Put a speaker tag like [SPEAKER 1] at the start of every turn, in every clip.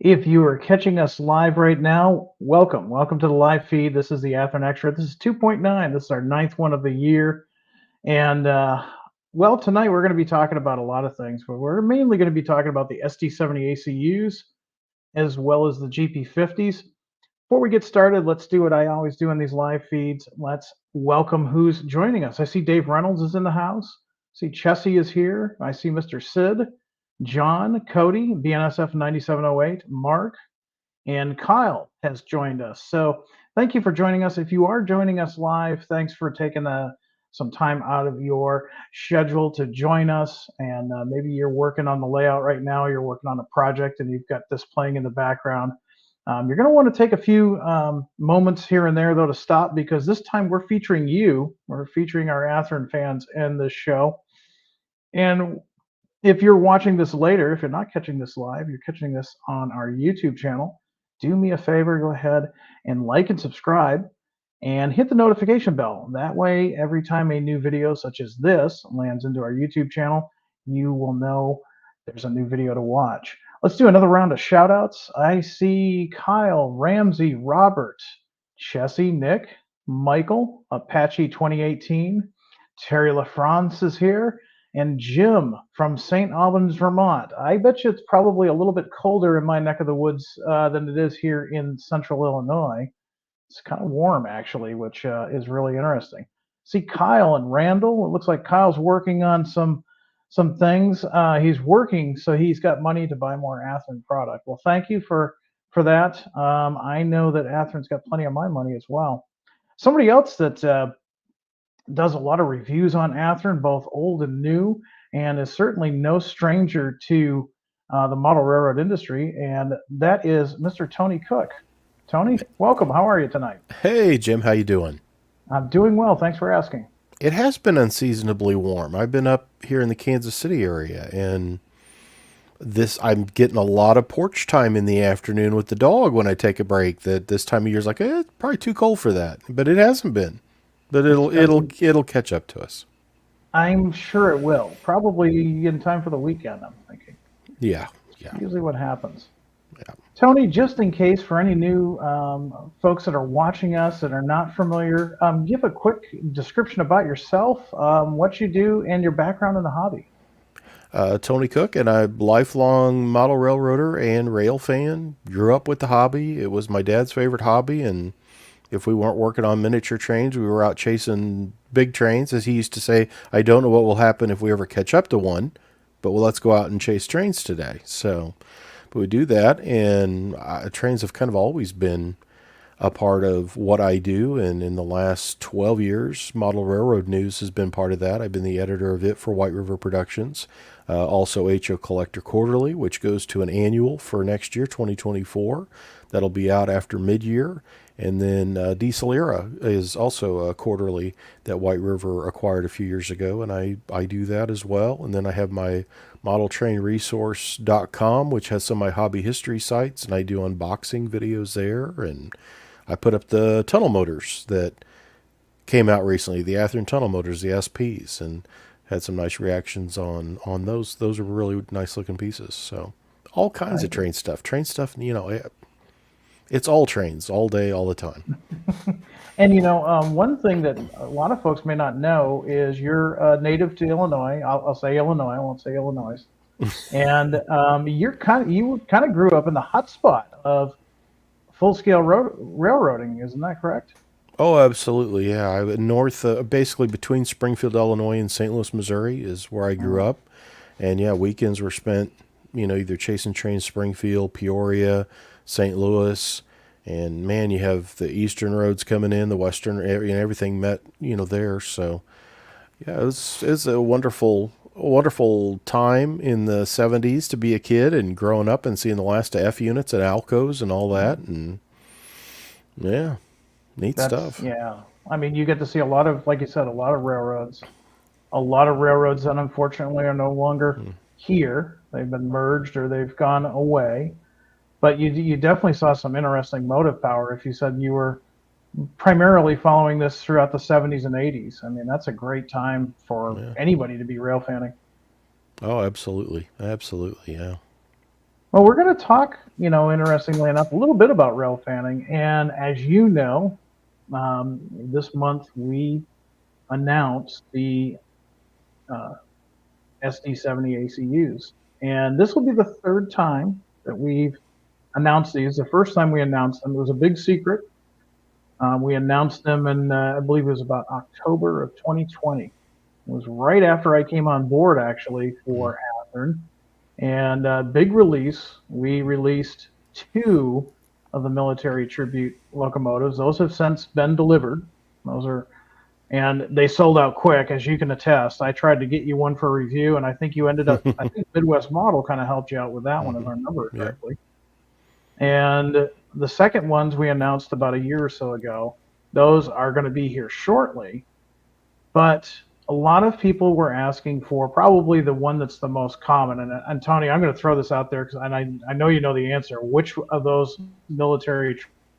[SPEAKER 1] If you are catching us live right now, welcome. Welcome to the live feed. This is the Athearn Extra. This is 2.9. This is our ninth one of the year. And well, tonight we're going to be talking about a lot of things, but we're mainly going to be talking about the SD70ACUs as well as the GP50s. Before we get started, let's do what I always do in these live feeds. Let's welcome who's joining us. I see Dave Reynolds is in the house. I see Chessie is here. I see Mr. Sid, John, Cody, BNSF 9708, Mark, and Kyle has joined us. So thank you for joining us. If you are joining us live, thanks for taking some time out of your schedule to join us. And maybe you're working on the layout right now, you're working on a project, and you've got this playing in the background. You're going to want to take a few moments here and there, though, to stop, because this time we're featuring you. We're featuring our Athearn fans in this show. And if you're watching this later, if you're not catching this live, you're catching this on our YouTube channel, do me a favor, go ahead and like and subscribe and hit the notification bell. That way, every time a new video such as this lands into our YouTube channel, you will know there's a new video to watch. Let's do another round of shout outs. I see Kyle, Ramsey, Robert, Chessie, Nick, Michael, Apache 2018, Terry LaFrance is here, and Jim from St. Albans, Vermont. I bet you it's probably a little bit colder in my neck of the woods than it is here in central Illinois. It's kind of warm, actually, which is really interesting. See Kyle and Randall. It looks like Kyle's working on some things. He's working, so he's got money to buy more Athearn product. Well, thank you for that. I know that Athearn's got plenty of my money as well. Somebody else that does a lot of reviews on Athearn, both old and new, and is certainly no stranger to the model railroad industry, and that is Mr. Tony Cook. Tony, welcome. How are you tonight?
[SPEAKER 2] Hey, Jim, how you doing?
[SPEAKER 1] I'm doing well. Thanks for asking.
[SPEAKER 2] It has been unseasonably warm. I've been up here in the Kansas City area, and I'm getting a lot of porch time in the afternoon with the dog when I take a break. That this time of year is like, it's probably too cold for that, but it hasn't been. But it'll catch up to us.
[SPEAKER 1] I'm sure it will. Probably in time for the weekend, I'm thinking.
[SPEAKER 2] Yeah,
[SPEAKER 1] It's
[SPEAKER 2] yeah,
[SPEAKER 1] usually what happens.
[SPEAKER 2] yeah.
[SPEAKER 1] Tony, just in case for any new folks that are watching us that are not familiar, give a quick description about yourself, what you do, and your background in the hobby.
[SPEAKER 2] Tony Cook, and I'm a lifelong model railroader and rail fan. Grew up with the hobby. It was my dad's favorite hobby, and if we weren't working on miniature trains, we were out chasing big trains. As he used to say, I don't know what will happen if we ever catch up to one, but well, let's go out and chase trains today. So, but we do that, and trains have kind of always been a part of what I do. And in the last 12 years, Model Railroad News has been part of that. I've been the editor of it for White River Productions. Also, HO Collector Quarterly, which goes to an annual for next year, 2024. That'll be out after mid-year. And then Diesel Era is also a quarterly that White River acquired a few years ago, and I do that as well. And then I have my modeltrainresource.com, which has some of my hobby history sites, and I do unboxing videos there. And I put up the tunnel motors that came out recently, the Athearn tunnel motors, the SPs, and had some nice reactions on those. Those are really nice looking pieces. So all kinds
[SPEAKER 1] I
[SPEAKER 2] of train stuff. Train stuff, it's all trains, all day, all the time.
[SPEAKER 1] And one thing that a lot of folks may not know is you're native to Illinois. I'll say Illinois. I won't say Illinois. And you kind of grew up in the hot spot of full-scale railroading. Isn't that correct?
[SPEAKER 2] Oh, absolutely, yeah. North, basically between Springfield, Illinois, and St. Louis, Missouri, is where I grew
[SPEAKER 1] Oh,
[SPEAKER 2] up. And yeah, weekends were spent, either chasing trains, Springfield, Peoria, St. Louis, and man, you have the eastern roads coming in, the western area, and everything met, there. So yeah, it was a wonderful time in the 70s to be a kid and growing up and seeing the last of F units and Alcos and all that, and yeah, neat stuff.
[SPEAKER 1] yeah. I mean, you get to see a lot of, like you said, a lot of railroads. A lot of railroads that unfortunately are no longer here. They've been merged or they've gone away. But you definitely saw some interesting motive power if you said you were primarily following this throughout the 70s and 80s. I mean, that's a great time for
[SPEAKER 2] Yeah.
[SPEAKER 1] anybody to be rail fanning.
[SPEAKER 2] Oh, absolutely, absolutely, yeah.
[SPEAKER 1] Well, we're going to talk, interestingly enough, a little bit about rail fanning. And as you know, this month we announced the uh, SD70ACUs. And this will be the third time that we've announced these. The first time we announced them, it was a big secret. We announced them in, I believe it was about October of 2020. It was right after I came on board, actually, for Athearn. And big release. We released two of the military tribute locomotives. Those have since been delivered. And they sold out quick, as you can attest. I tried to get you one for review, and I think you ended up. I think Midwest Model kind of helped you out with that one, if I remember correctly. And the second ones we announced about a year or so ago. Those are going to be here shortly, but a lot of people were asking for probably the one that's the most common. And Tony, I'm going to throw this out there because I know you know the answer. Which of those military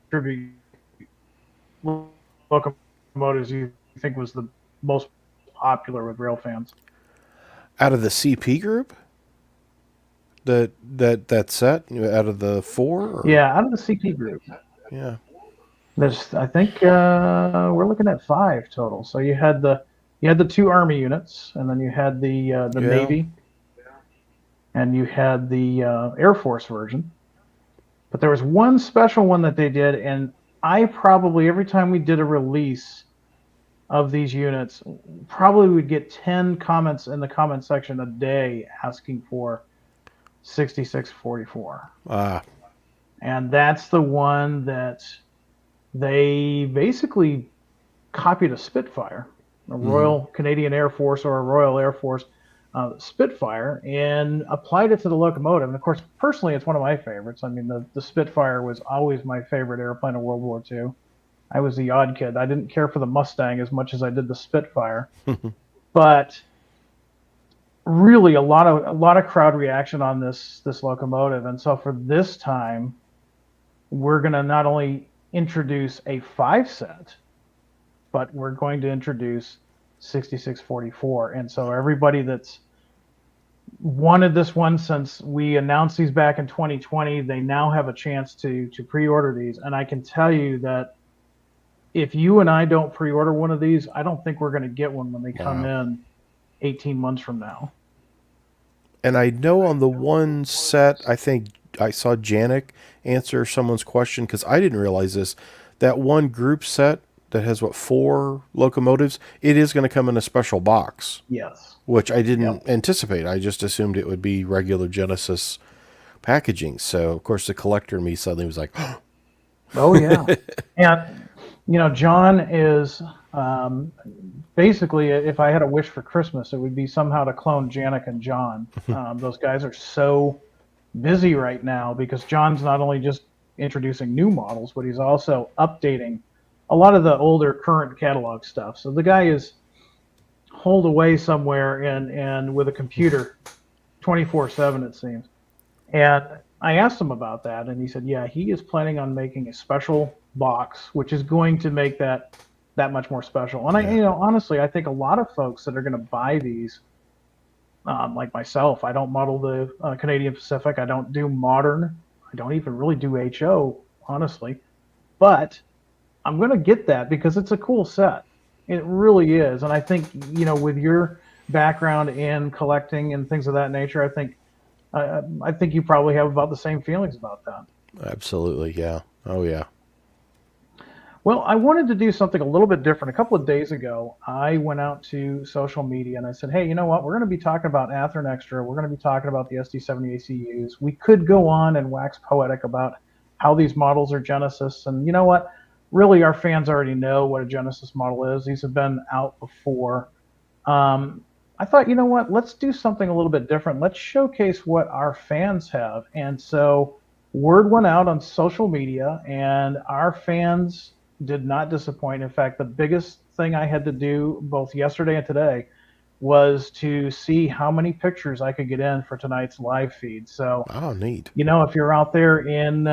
[SPEAKER 1] tribute locomotives you think was the most popular with rail fans?
[SPEAKER 2] Out of the CP group, that set out of the four. Or?
[SPEAKER 1] Yeah, out of the CP group.
[SPEAKER 2] Yeah.
[SPEAKER 1] There's, I think we're looking at 5 total. So you had the two Army units, and then you had the Navy, and you had the Air Force version. But there was one special one that they did, and I probably, every time we did a release of these units, probably would get 10 comments in the comment section a day asking for 6644. And that's the one that they basically copied a Spitfire, a Royal Canadian Air Force or a Royal Air Force Spitfire, and applied it to the locomotive. And of course, personally, it's one of my favorites. I mean, the Spitfire was always my favorite airplane of World War II. I was the odd kid. I didn't care for the Mustang as much as I did the Spitfire. But really, a lot of crowd reaction on this locomotive. And so for this time, we're going to not only introduce a 5 set, but we're going to introduce 6644. And so everybody that's wanted this one since we announced these back in 2020, they now have a chance to pre-order these. And I can tell you that if you and I don't pre-order one of these, I don't think we're going to get one when they come in 18 months from now.
[SPEAKER 2] And I know on the one set, I think I saw Janik answer someone's question, because I didn't realize this. That one group set that has, 4 locomotives, it is going to come in a special box.
[SPEAKER 1] Yes.
[SPEAKER 2] Which I didn't anticipate. I just assumed it would be regular Genesis packaging. So, of course, the collector in me suddenly was like,
[SPEAKER 1] oh, yeah. And, John is basically, if I had a wish for Christmas, it would be somehow to clone Janik and John. Those guys are so busy right now because John's not only just introducing new models, but he's also updating a lot of the older current catalog stuff. So the guy is holed away somewhere and with a computer 24/7, it seems. And I asked him about that, and he said, yeah, he is planning on making a special box, which is going to make that much more special. And I, honestly, I think a lot of folks that are going to buy these, like myself, I don't model the Canadian Pacific. I don't do modern. I don't even really do HO, honestly. But I'm going to get that because it's a cool set. It really is. And I think, with your background in collecting and things of that nature, I think you probably have about the same feelings about that.
[SPEAKER 2] Absolutely, yeah. Oh, yeah.
[SPEAKER 1] Well, I wanted to do something a little bit different. A couple of days ago, I went out to social media and I said, hey, you know what? We're going to be talking about Athearn Extra. We're going to be talking about the SD70ACUs. We could go on and wax poetic about how these models are Genesis. And you know what? Really, our fans already know what a Genesis model is. These have been out before. I thought, you know what? Let's do something a little bit different. Let's showcase what our fans have. And so word went out on social media, and our fans did not disappoint. In fact, the biggest thing I had to do both yesterday and today was to see how many pictures I could get in for tonight's live feed. So,
[SPEAKER 2] neat.
[SPEAKER 1] If you're out there in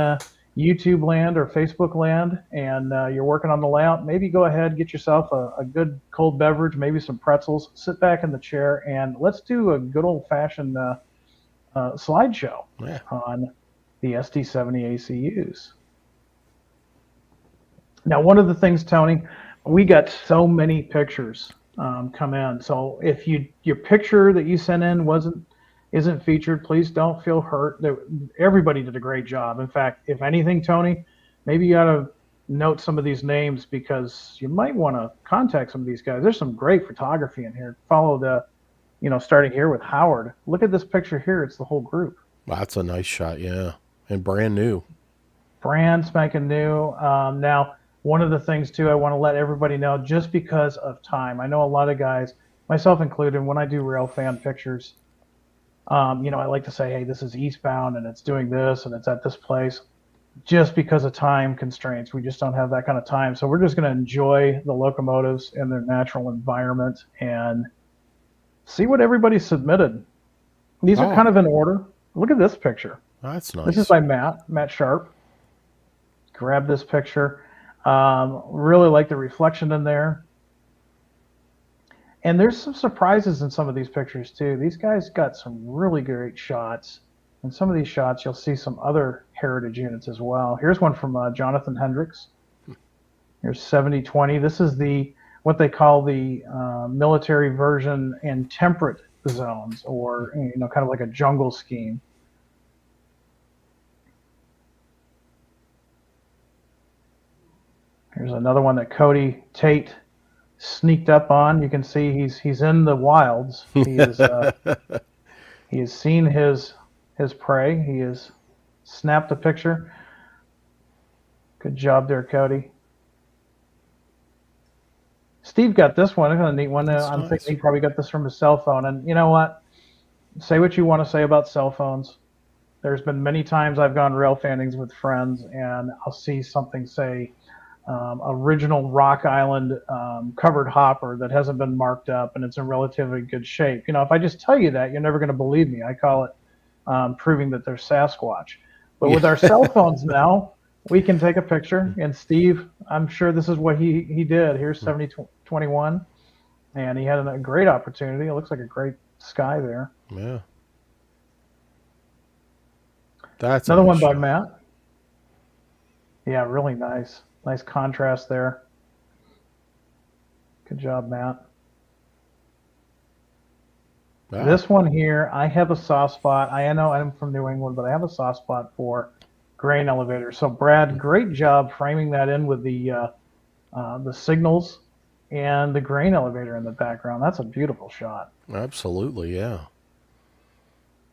[SPEAKER 1] YouTube land or Facebook land and you're working on the layout, maybe go ahead, get yourself a good cold beverage, maybe some pretzels, sit back in the chair, and let's do a good old-fashioned slideshow
[SPEAKER 2] Yeah.
[SPEAKER 1] on the SD70ACUs. Now, one of the things, Tony, we got so many pictures come in. So if your picture that you sent in isn't featured, please don't feel hurt. Everybody did a great job. In fact, if anything, Tony, maybe you ought to note some of these names because you might want to contact some of these guys. There's some great photography in here. Follow starting here with Howard. Look at this picture here. It's the whole group.
[SPEAKER 2] That's a nice shot, yeah. And brand new.
[SPEAKER 1] Brand spanking new. Now, one of the things too, I want to let everybody know, just because of time, I know a lot of guys, myself included, when I do railfan pictures, I like to say, hey, this is eastbound and it's doing this and it's at this place. Just because of time constraints, we just don't have that kind of time. So we're just going to enjoy the locomotives in their natural environment and see what everybody submitted. These are kind of in order. Look at this picture.
[SPEAKER 2] That's nice.
[SPEAKER 1] This is by Matt Sharp. Grab this picture. Really like the reflection in there. And there's some surprises in some of these pictures too. These guys got some really great shots. In some of these shots, you'll see some other heritage units as well. Here's one from Jonathan Hendricks. Here's 7020. This is what they call the military version and temperate zones, or kind of like a jungle scheme. Here's another one that Cody Tate sneaked up on. You can see he's in the wilds. He has seen his prey. He has snapped a picture. Good job there, Cody. Steve got this one. It's a neat one. I'm thinking he probably got this from his cell phone. And you know what? Say what you want to say about cell phones. There's been many times I've gone rail fannings with friends, and I'll see something say original Rock Island covered hopper that hasn't been marked up, and it's in relatively good shape. If I just tell you that, you're never going to believe me. I call it proving that there's Sasquatch. But with our cell phones now, we can take a picture. And Steve, I'm sure this is what he did. Here's 7021, and he had a great opportunity. It looks like a great sky there.
[SPEAKER 2] Yeah. That's
[SPEAKER 1] another one by Matt. Yeah, really nice. Nice contrast there. Good job, Matt. Wow. This one here, I have a soft spot. I know I'm from New England, but I have a soft spot for grain elevators. So, Brad, great job framing that in with the signals and the grain elevator in the background. That's a beautiful shot.
[SPEAKER 2] Absolutely, yeah.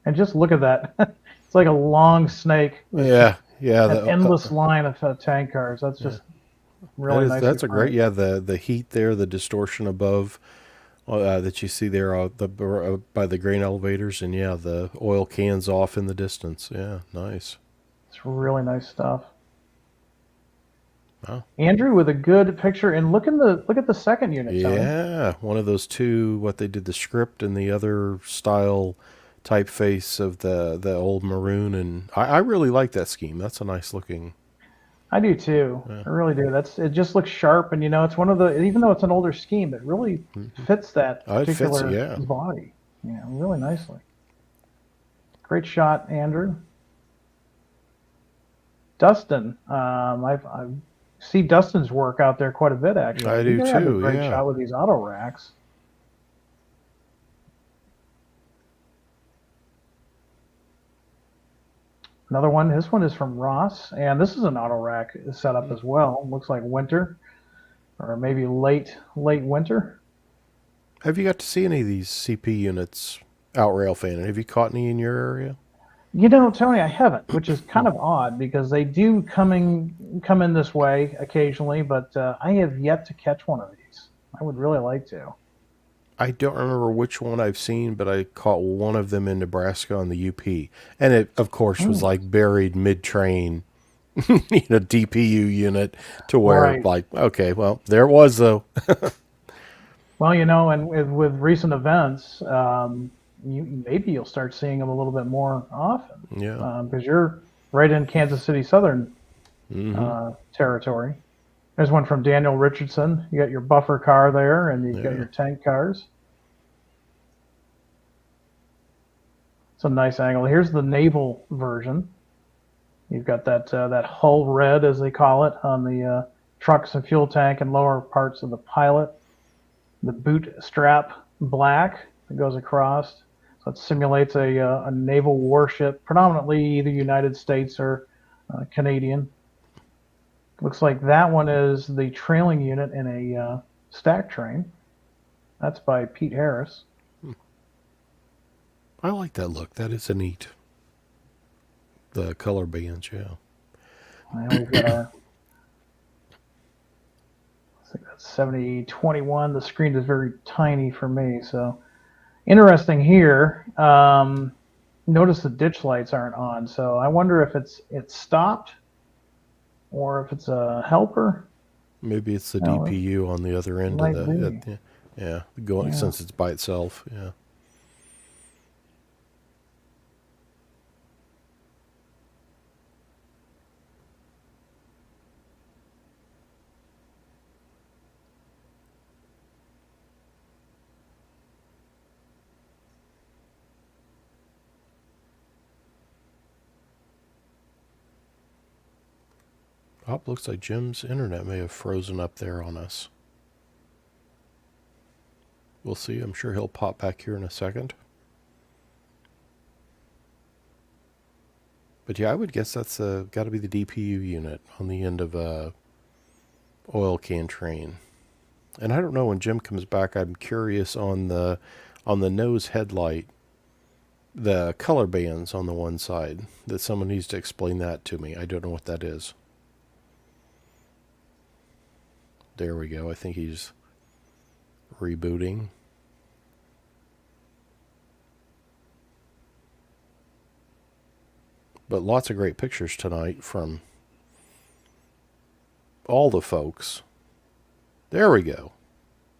[SPEAKER 1] And just look at that. It's like a long snake.
[SPEAKER 2] Yeah.
[SPEAKER 1] An endless line of tank cars. That's just really nice.
[SPEAKER 2] That's a great, the heat there, the distortion above that you see there by the grain elevators, and the oil cans off in the distance. Yeah, nice.
[SPEAKER 1] It's really nice stuff.
[SPEAKER 2] Wow.
[SPEAKER 1] Andrew with a good picture, and look at the second unit.
[SPEAKER 2] Yeah, Tony. One of those two. What they did, the script and the other style typeface of the old maroon, and I really like that scheme. That's a nice looking.
[SPEAKER 1] I do too. Yeah. I really do. It just looks sharp, and it's one of the, even though it's an older scheme, it really fits that particular body. Yeah, really nicely. Great shot, Andrew. Dustin, I see Dustin's work out there quite a bit, actually.
[SPEAKER 2] I do too.
[SPEAKER 1] Great shot with these auto racks. Another one. This one is from Ross, and this is an auto rack setup as well. Looks like winter, or maybe late winter.
[SPEAKER 2] Have you got to see any of these CP units out rail fanning? Have you caught any in your area?
[SPEAKER 1] Tony, I haven't, which is kind of odd because they do come in this way occasionally, but I have yet to catch one of these. I would really like to.
[SPEAKER 2] I don't remember which one I've seen, but I caught one of them in Nebraska on the UP. And it, of course, was like buried mid-train, DPU unit to where, okay, well, there it was, though.
[SPEAKER 1] Well, and with recent events, maybe you'll start seeing them a little bit more often.
[SPEAKER 2] Yeah.
[SPEAKER 1] Because you're right in Kansas City Southern territory. There's one from Daniel Richardson. You got your buffer car there, and you've got your tank cars. It's a nice angle. Here's the naval version. You've got that hull red, as they call it, on the trucks and fuel tank and lower parts of the pilot. The boot strap black that goes across. So it simulates a naval warship, predominantly either United States or Canadian. Looks like that one is the trailing unit in a stack train. That's by Pete Harris.
[SPEAKER 2] I like that look. That is a neat. The color bands, yeah.
[SPEAKER 1] And we've got our, I think that's 7021. The screen is very tiny for me, so interesting here. Notice the ditch lights aren't on, so I wonder if it's stopped or if it's a helper.
[SPEAKER 2] Maybe it's the DPU on the other end of the yeah, going since it's by itself, yeah. Oh, looks like Jim's internet may have frozen up there on us. We'll see. I'm sure he'll pop back here in a second. But yeah, I would guess that's got to be the DPU unit on the end of a oil can train. And I don't know, when Jim comes back, I'm curious on the nose headlight, the color bands on the one side, that someone needs to explain that to me. I don't know what that is. There we go. I think he's rebooting. But lots of great pictures tonight from all the folks. There we go.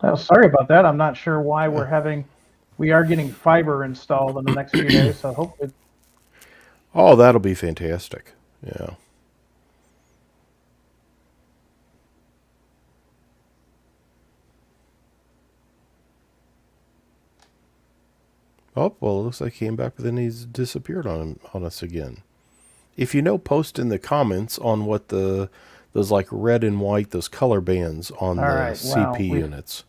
[SPEAKER 1] Oh, sorry about that. I'm not sure why we are getting fiber installed in the next few days, so hopefully.
[SPEAKER 2] Oh, that'll be fantastic. Yeah. Oh, well, it looks like he came back, but then he's disappeared on us again. If you know, post in the comments on what those like red and white, those color bands on CP units.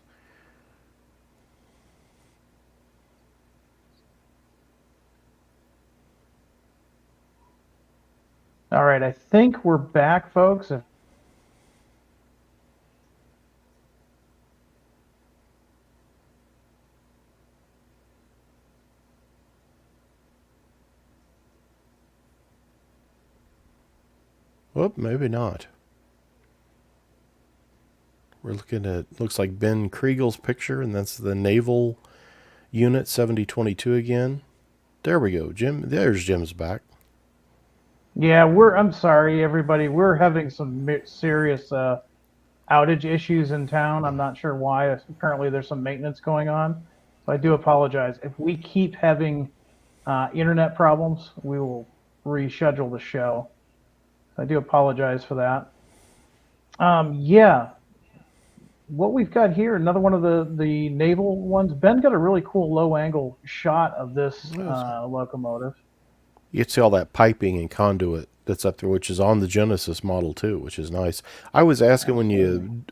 [SPEAKER 1] All right, I think we're back, folks.
[SPEAKER 2] Well, maybe not. We're looking at, looks like Ben Kriegel's picture, and that's the naval unit 7022 again. There we go, Jim. There's Jim's back.
[SPEAKER 1] Yeah, I'm sorry, everybody. We're having some serious outage issues in town. I'm not sure why. Apparently, there's some maintenance going on. So I do apologize. If we keep having internet problems, we will reschedule the show. I do apologize for that. Yeah, what we've got here, another one of the naval ones. Ben got a really cool low angle shot of this locomotive.
[SPEAKER 2] You can see all that piping and conduit that's up there, which is on the Genesis model too, which is nice. I was asking when you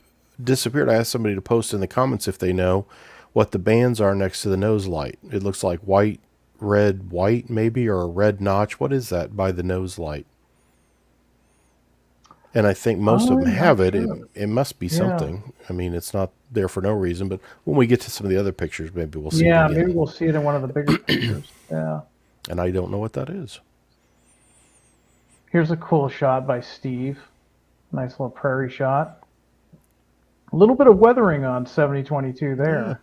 [SPEAKER 2] disappeared, I asked somebody to post in the comments if they know what the bands are next to the nose light. It looks like white, red, white maybe, or a red notch. What is that by the nose light? And I think most of them have it. It must be something. I mean, it's not there for no reason, but when we get to some of the other pictures, maybe we'll see it again.
[SPEAKER 1] Yeah, maybe we'll see it in one of the bigger pictures. Yeah.
[SPEAKER 2] And I don't know what that is.
[SPEAKER 1] Here's a cool shot by Steve. Nice little prairie shot. A little bit of weathering on 7022 there. Yeah.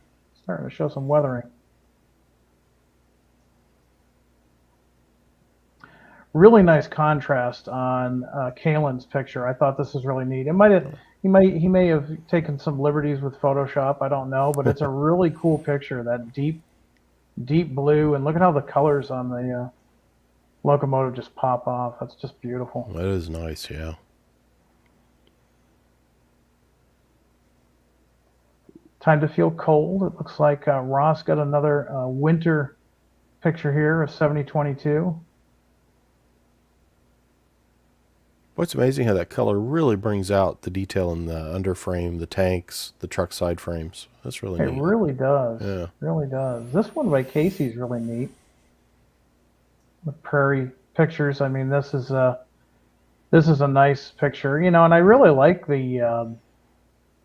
[SPEAKER 1] Starting to show some weathering. Really nice contrast on Kalen's picture. I thought this was really neat. He may have taken some liberties with Photoshop. I don't know, but it's a really cool picture. That deep blue, and look at how the colors on the locomotive just pop off. That's just beautiful.
[SPEAKER 2] That is nice, yeah.
[SPEAKER 1] Time to feel cold. It looks like Ross got another winter picture here, a 7022.
[SPEAKER 2] What's amazing how that color really brings out the detail in the underframe, the tanks, the truck side frames. That's really
[SPEAKER 1] It
[SPEAKER 2] neat.
[SPEAKER 1] really does.
[SPEAKER 2] Yeah.
[SPEAKER 1] Really does. This one by Casey's really neat. The prairie pictures. I mean, this is a nice picture, and I really like the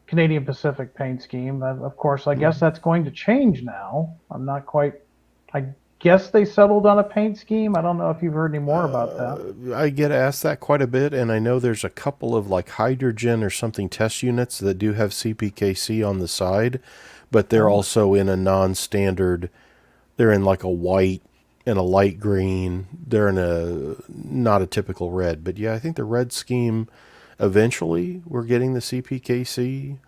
[SPEAKER 1] Canadian Pacific paint scheme. Of course, I guess that's going to change now. I'm not quite. I guess they settled on a paint scheme. I don't know if you've heard any more about that.
[SPEAKER 2] I get asked that quite a bit, and I know there's a couple of like hydrogen or something test units that do have CPKC on the side, but they're also in a non-standard. They're in like a white and a light green. They're in a not a typical red, but yeah, I think the red scheme eventually we're getting the CPKC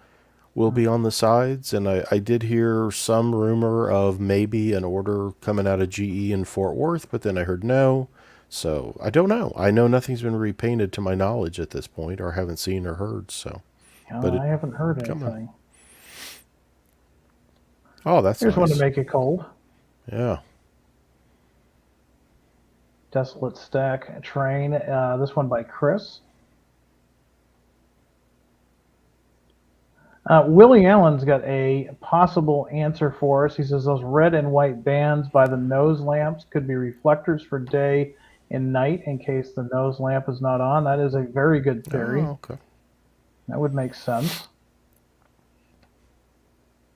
[SPEAKER 2] will be on the sides, and I did hear some rumor of maybe an order coming out of GE in Fort Worth, but then I heard no. So I don't know. I know nothing's been repainted to my knowledge at this point, or haven't seen or heard. So, but
[SPEAKER 1] I haven't heard
[SPEAKER 2] come on.
[SPEAKER 1] anything.
[SPEAKER 2] Oh, that's
[SPEAKER 1] Here's
[SPEAKER 2] nice.
[SPEAKER 1] one to make it cold.
[SPEAKER 2] Yeah.
[SPEAKER 1] Desolate Stack Train. This one by Chris. Willie Allen's got a possible answer for us. He says those red and white bands by the nose lamps could be reflectors for day and night in case the nose lamp is not on. That is a very good theory.
[SPEAKER 2] Oh, okay.
[SPEAKER 1] That would make sense.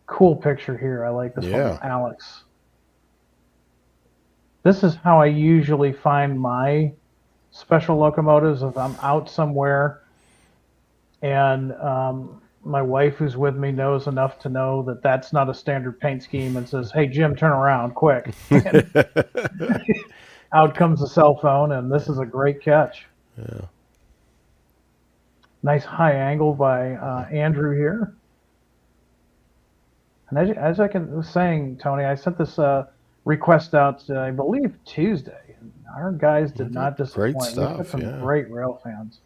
[SPEAKER 1] Cool picture here. I like this one, Alex. This is how I usually find my special locomotives. If I'm out somewhere and my wife who's with me knows enough to know that that's not a standard paint scheme and says, "Hey, Jim, turn around quick." Out comes the cell phone, and this is a great catch.
[SPEAKER 2] Yeah.
[SPEAKER 1] Nice high angle by Andrew here. And as I was saying, Tony, I sent this request out, I believe, Tuesday. And our guys did not disappoint.
[SPEAKER 2] Great stuff,
[SPEAKER 1] We've got some great rail fans.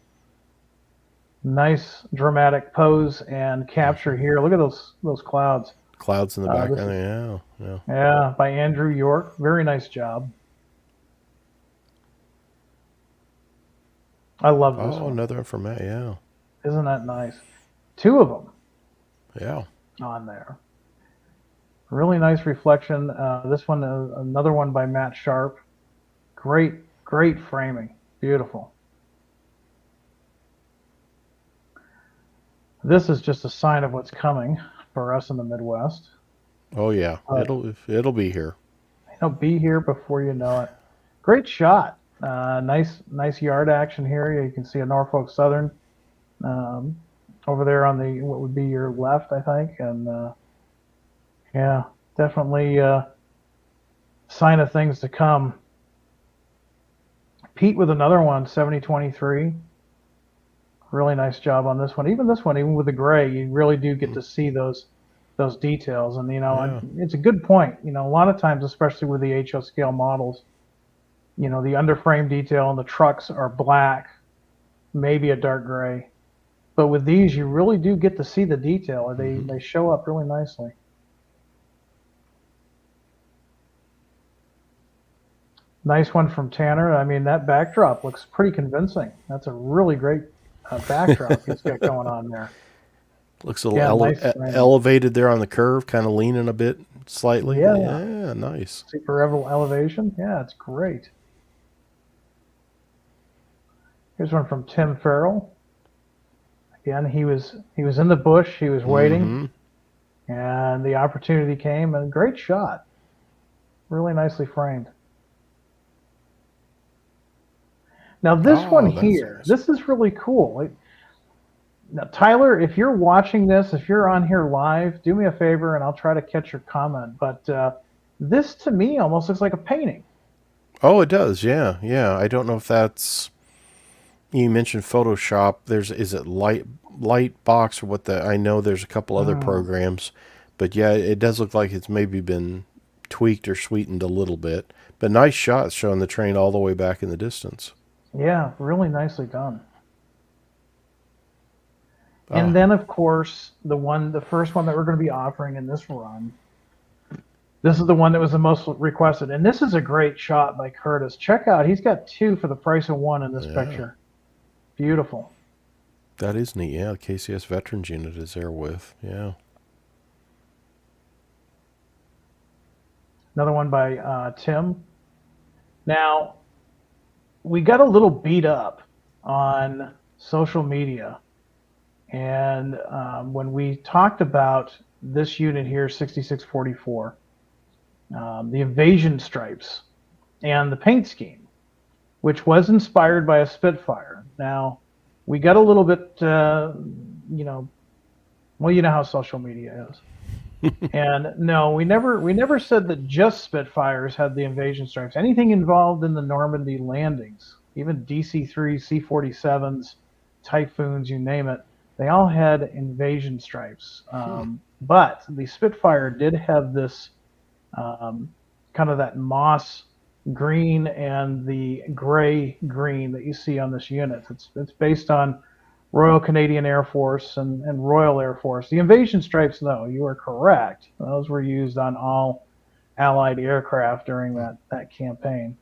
[SPEAKER 1] Nice dramatic pose and capture here. Look at those clouds.
[SPEAKER 2] Clouds in the background.
[SPEAKER 1] Yeah, by Andrew York. Very nice job. I love this one.
[SPEAKER 2] Another one from Matt, yeah.
[SPEAKER 1] Isn't that nice? Two of them.
[SPEAKER 2] Yeah.
[SPEAKER 1] On there. Really nice reflection. This one, another one by Matt Sharp. Great framing. Beautiful. This is just a sign of what's coming for us in the Midwest.
[SPEAKER 2] Oh yeah, it'll be here.
[SPEAKER 1] It'll be here before you know it. Great shot. Nice yard action here. You can see a Norfolk Southern over there on the what would be your left, I think, and yeah, definitely sign of things to come. Pete with another one, 7023. Really nice job on this one. Even with the gray, you really do get to see those details. And it's a good point. A lot of times, especially with the HO scale models, the underframe detail on the trucks are black, maybe a dark gray. But with these, you really do get to see the detail. They show up really nicely. Nice one from Tanner. I mean, that backdrop looks pretty convincing. That's a really great backdrop he's got going on there.
[SPEAKER 2] Looks a little elevated there on the curve, kind of leaning a bit slightly. Yeah, nice.
[SPEAKER 1] Super elevation. Yeah, it's great. Here's one from Tim Farrell. Again, he was in the bush. He was waiting, and the opportunity came. And great shot. Really nicely framed. Now this one here, this is really cool. Now, Tyler, if you're watching this, if you're on here live, do me a favor and I'll try to catch your comment. But this to me almost looks like a painting.
[SPEAKER 2] Oh, it does. Yeah. I don't know if that's. You mentioned Photoshop. Is it Lightbox or what? I know there's a couple other programs, but yeah, it does look like it's maybe been tweaked or sweetened a little bit. But nice shots showing the train all the way back in the distance.
[SPEAKER 1] Yeah, really nicely done. And then, of course, the first one that we're going to be offering in this run This is the one that was the most requested. And this is a great shot by Curtis. Check out, he's got 2 for the price of 1 in this picture. Beautiful.
[SPEAKER 2] That is neat. Yeah, the KCS Veterans Unit is there with. Yeah.
[SPEAKER 1] Another one by Tim. Now, we got a little beat up on social media. And when we talked about this unit here, 6644, the invasion stripes and the paint scheme, which was inspired by a Spitfire. Now, we got a little bit, you know how social media is. And no, we never said that just Spitfires had the invasion stripes. Anything involved in the Normandy landings, even DC-3, C-47s, Typhoons, you name it, they all had invasion stripes. But the Spitfire did have this kind of that moss green and the gray green that you see on this unit. It's based on Royal Canadian Air Force and Royal Air Force. The invasion stripes, though, you are correct. Those were used on all Allied aircraft during that campaign.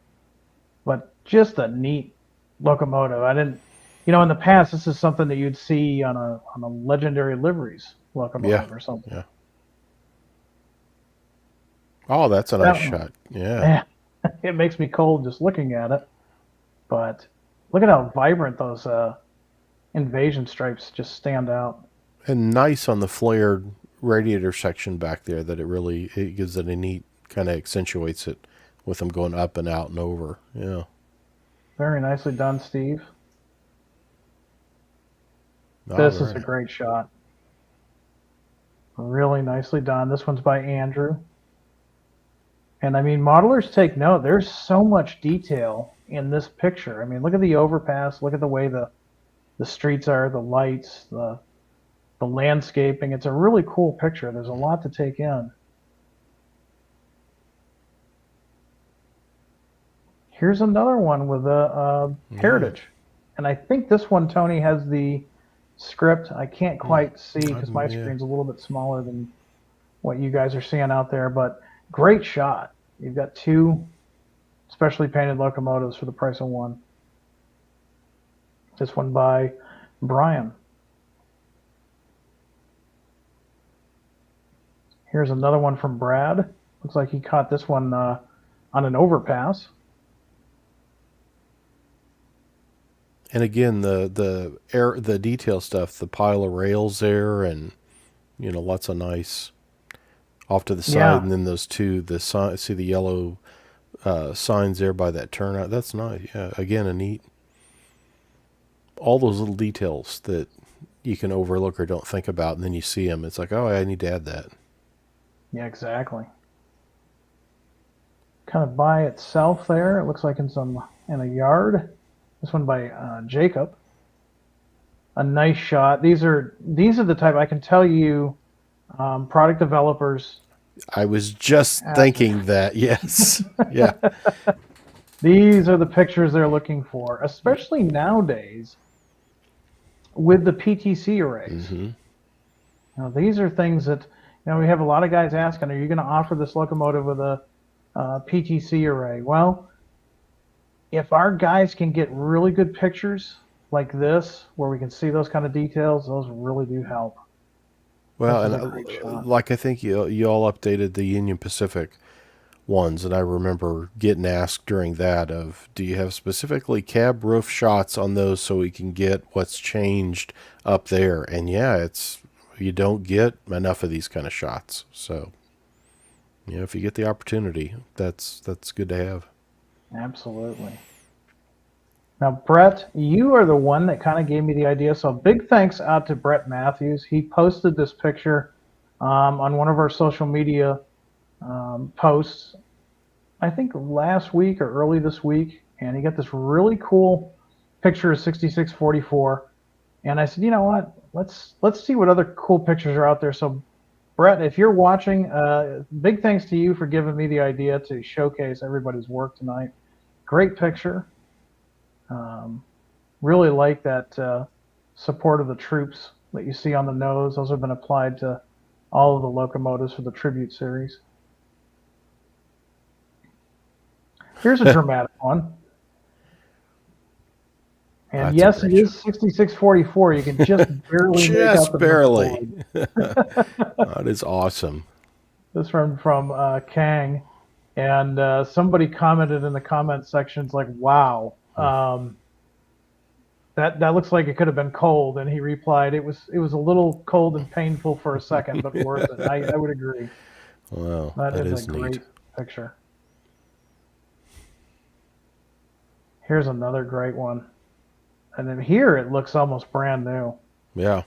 [SPEAKER 1] But just a neat locomotive. I didn't, in the past, this is something that you'd see on a legendary liveries locomotive or something.
[SPEAKER 2] Yeah. Oh, that's a nice shot. Yeah.
[SPEAKER 1] It makes me cold just looking at it. But look at how vibrant those invasion stripes just stand out.
[SPEAKER 2] And nice on the flared radiator section back there that it gives it a neat, kind of accentuates it with them going up and out and over. Yeah.
[SPEAKER 1] Very nicely done, Steve. This is a great shot. Really nicely done. This one's by Andrew. And I mean, modelers take note. There's so much detail in this picture. I mean, look at the overpass. Look at the way the streets are, the lights, the landscaping. It's a really cool picture. There's a lot to take in. Here's another one with a Heritage. And I think this one, Tony, has the script. I can't quite see because my screen's a little bit smaller than what you guys are seeing out there. But great shot. You've got 2 specially painted locomotives for the price of 1. This one by Brian. Here's another one from Brad. Looks like he caught this one on an overpass.
[SPEAKER 2] And again, the detail stuff, the pile of rails there, and lots of nice off to the side, and then those 2, see the yellow signs there by that turnout. That's nice. Yeah, again, a neat. All those little details that you can overlook or don't think about, and then you see them. It's like, oh, I need to add that.
[SPEAKER 1] Yeah, exactly. Kind of by itself there. It looks like in a yard. This one by Jacob. A nice shot. These are the type, I can tell you, product developers.
[SPEAKER 2] I was just thinking that. Yes. Yeah.
[SPEAKER 1] These are the pictures they're looking for, especially nowadays with the PTC arrays. Now, these are things that, we have a lot of guys asking, are you going to offer this locomotive with a PTC array? Well, if our guys can get really good pictures like this, where we can see those kind of details, those really do help.
[SPEAKER 2] Well, and like I think you all updated the Union Pacific ones, and I remember getting asked during that of, do you have specifically cab roof shots on those so we can get what's changed up there? And yeah, you don't get enough of these kind of shots. So, if you get the opportunity, that's good to have.
[SPEAKER 1] Absolutely. Now, Brett, you are the one that kind of gave me the idea. So big thanks out to Brett Matthews. He posted this picture on one of our social media posts, I think last week or early this week. And he got this really cool picture of 6644. And I said, you know what? Let's see what other cool pictures are out there. So, Brett, if you're watching, big thanks to you for giving me the idea to showcase everybody's work tonight. Great picture. Really like that support of the troops that you see on the nose. Those have been applied to all of the locomotives for the tribute series. Here's a dramatic one. And
[SPEAKER 2] That's a
[SPEAKER 1] yes, it
[SPEAKER 2] great shot.
[SPEAKER 1] is 6644. You can just barely make out
[SPEAKER 2] Just
[SPEAKER 1] the number
[SPEAKER 2] barely.
[SPEAKER 1] board.
[SPEAKER 2] That is awesome.
[SPEAKER 1] This from Kang, and somebody commented in the comment sections like, "Wow, that looks like it could have been cold." And he replied, "It was a little cold and painful for a second, but worth it." I would agree.
[SPEAKER 2] Wow,
[SPEAKER 1] That
[SPEAKER 2] that
[SPEAKER 1] is a
[SPEAKER 2] is neat.
[SPEAKER 1] great picture. Here's another great one, and then here it looks almost brand new.
[SPEAKER 2] Yeah.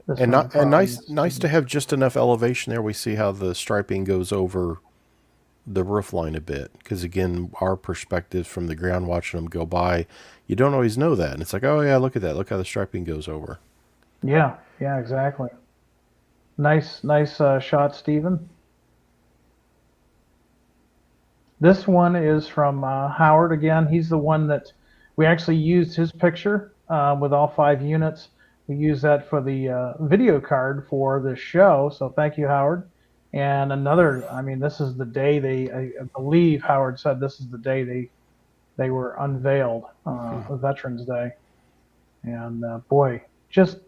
[SPEAKER 1] This
[SPEAKER 2] And
[SPEAKER 1] one
[SPEAKER 2] not and
[SPEAKER 1] from
[SPEAKER 2] nice to have just enough elevation there. We see how the striping goes over the roof line a bit, because again, our perspective from the ground watching them go by, you don't always know that, and it's like, oh yeah, look at that, look how the striping goes over.
[SPEAKER 1] Yeah, exactly. Nice shot, Stephen. This one is from Howard again. He's the one that we actually used his picture with all 5 units. We used that for the video card for this show. So thank you, Howard. And another, I mean, this is the day I believe Howard said this is the day they were unveiled, Veterans Day. And boy, just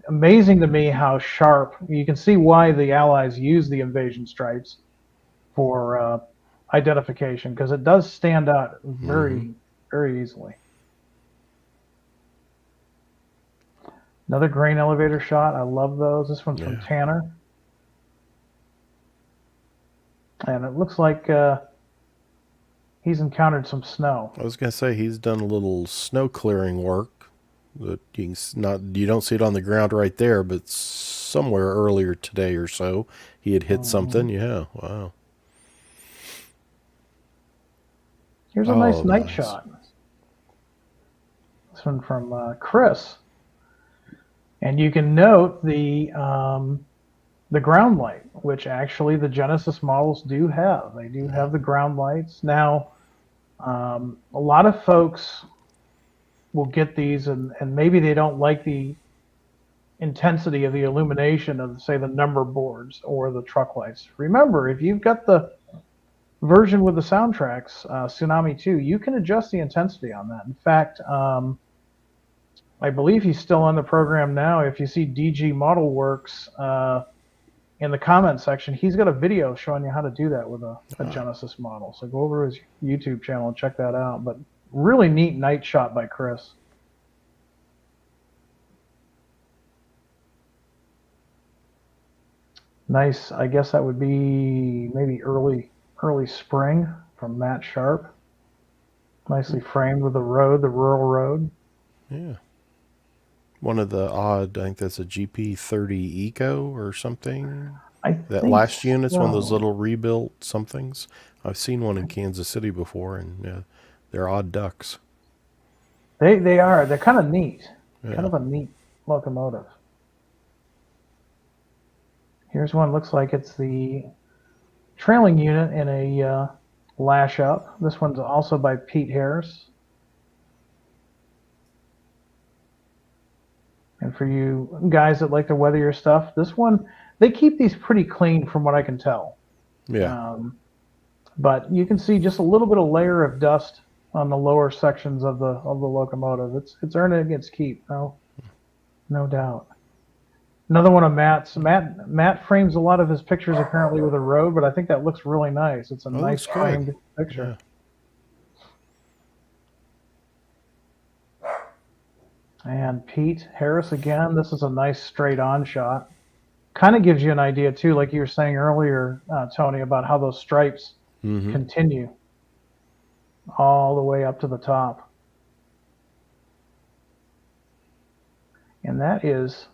[SPEAKER 1] amazing to me how sharp. You can see why the Allies used the invasion stripes for identification, because it does stand out very easily. Another grain elevator shot. I love those. This one's from Tanner. And it looks like he's encountered some snow.
[SPEAKER 2] I was going to say he's done a little snow clearing work. That you don't see it on the ground right there, but somewhere earlier today or so he had hit something. Yeah, wow.
[SPEAKER 1] Here's a nice night shot. This one from Chris. And you can note the ground light, which actually the Genesis models do have. They do have the ground lights. Now, a lot of folks will get these, and maybe they don't like the intensity of the illumination of, say, the number boards or the truck lights. Remember, if you've got the version with the soundtracks, Tsunami 2, you can adjust the intensity on that. In fact, I believe he's still on the program now. If you see DG Model Works in the comment section, he's got a video showing you how to do that with a Genesis model. So go over to his YouTube channel and check that out. But really neat night shot by Chris. Nice. I guess that would be maybe early spring from Matt Sharp. Nicely framed with the road, the rural road.
[SPEAKER 2] Yeah. One of the odd, I think that's a GP30 Eco or something. That last unit's one of those little rebuilt somethings. I've seen one in Kansas City before, and they're odd ducks.
[SPEAKER 1] They are. They're kind of neat. Yeah. Kind of a neat locomotive. Here's one. Looks like it's the trailing unit in a lash up. This one's also by Pete Harris. And for you guys that like to weather your stuff, this one, they keep these pretty clean from what I can tell.
[SPEAKER 2] Yeah.
[SPEAKER 1] But you can see just a little bit of layer of dust on the lower sections of the locomotive. It's earning its keep, no doubt. Another one of Matt's. Matt frames a lot of his pictures apparently with a road, but I think that looks really nice. It's a nice framed picture. Yeah. And Pete Harris again. This is a nice straight-on shot. Kind of gives you an idea too, like you were saying earlier, Tony, about how those stripes continue all the way up to the top. And that is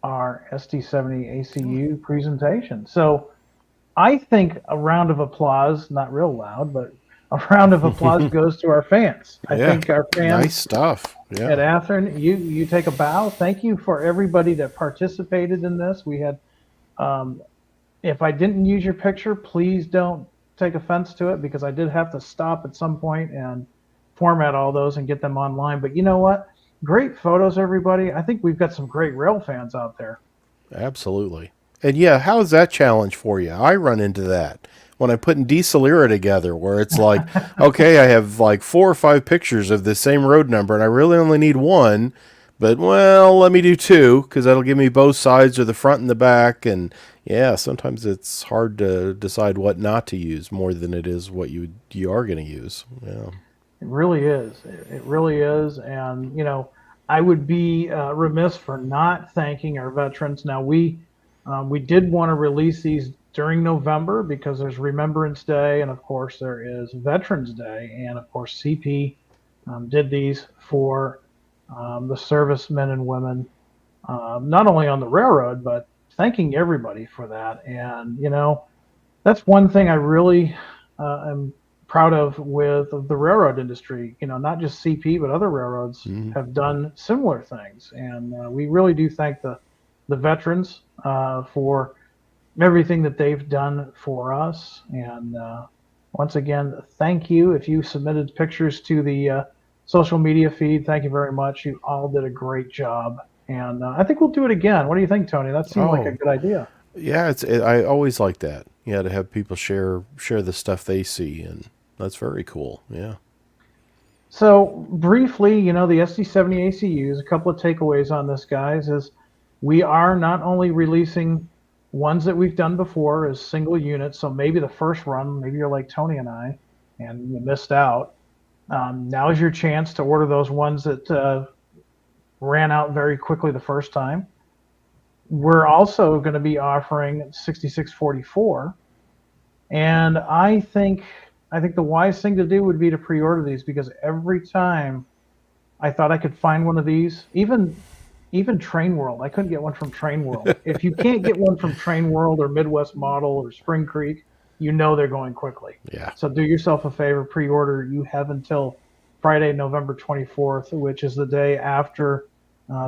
[SPEAKER 1] our SD70ACU presentation. So I think a round of applause, not real loud, but a round of applause goes to our fans. I think our fans.
[SPEAKER 2] Nice stuff. Yeah.
[SPEAKER 1] At Athearn, you take a bow. Thank you for everybody that participated in this. We had, if I didn't use your picture, please don't take offense to it, because I did have to stop at some point and format all those and get them online. But you know what? Great photos, everybody. I think we've got some great rail fans out there.
[SPEAKER 2] Absolutely. And yeah, how is that challenge for you? I run into that when I'm putting Desolera together, where it's like, okay, I have like 4 or 5 pictures of the same road number, and I really only need one, but well, let me do two because that'll give me both sides or the front and the back. And yeah, sometimes it's hard to decide what not to use more than it is what you are going to use. Yeah.
[SPEAKER 1] It really is. It really is. And, I would be remiss for not thanking our veterans. Now, we did want to release these during November because there's Remembrance Day, and of course, there is Veterans Day. And of course, CP did these for the servicemen and women, not only on the railroad, but thanking everybody for that. And, that's one thing I really am proud of with the railroad industry. Not just CP, but other railroads
[SPEAKER 2] Mm-hmm.
[SPEAKER 1] have done similar things, and we really do thank the veterans for everything that they've done for us. And once again, thank you. If you submitted pictures to the social media feed, thank you very much. You all did a great job, and I think we'll do it again. What do you think, Tony? That seemed like a
[SPEAKER 2] Oh,
[SPEAKER 1] good idea.
[SPEAKER 2] yeah, I always like that. Yeah, to have people share the stuff they see, and that's very cool. Yeah.
[SPEAKER 1] So briefly, the SD70ACUs, a couple of takeaways on this, guys, is we are not only releasing ones that we've done before as single units. So maybe the first run, maybe you're like Tony and I, and you missed out. Now is your chance to order those ones that ran out very quickly the first time. We're also going to be offering 6644, and I think the wise thing to do would be to pre-order these, because every time I thought I could find one of these, even Train World, I couldn't get one from Train World. If you can't get one from Train World or Midwest Model or Spring Creek, they're going quickly.
[SPEAKER 2] Yeah.
[SPEAKER 1] So do yourself a favor, pre-order. You have until Friday, November 24th, which is the day after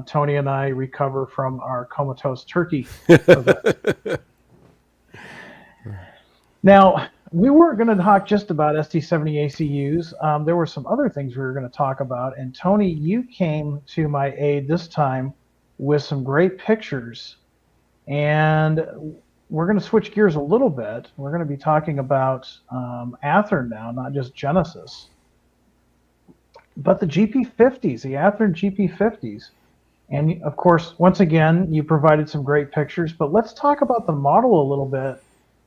[SPEAKER 1] Tony and I recover from our comatose turkey event. Now, we weren't going to talk just about SD70ACUs. There were some other things we were going to talk about. And Tony, you came to my aid this time with some great pictures. And we're going to switch gears a little bit. We're going to be talking about Athearn now, not just Genesis, but the GP50s, the Athearn GP50s. And of course, once again, you provided some great pictures, but let's talk about the model a little bit.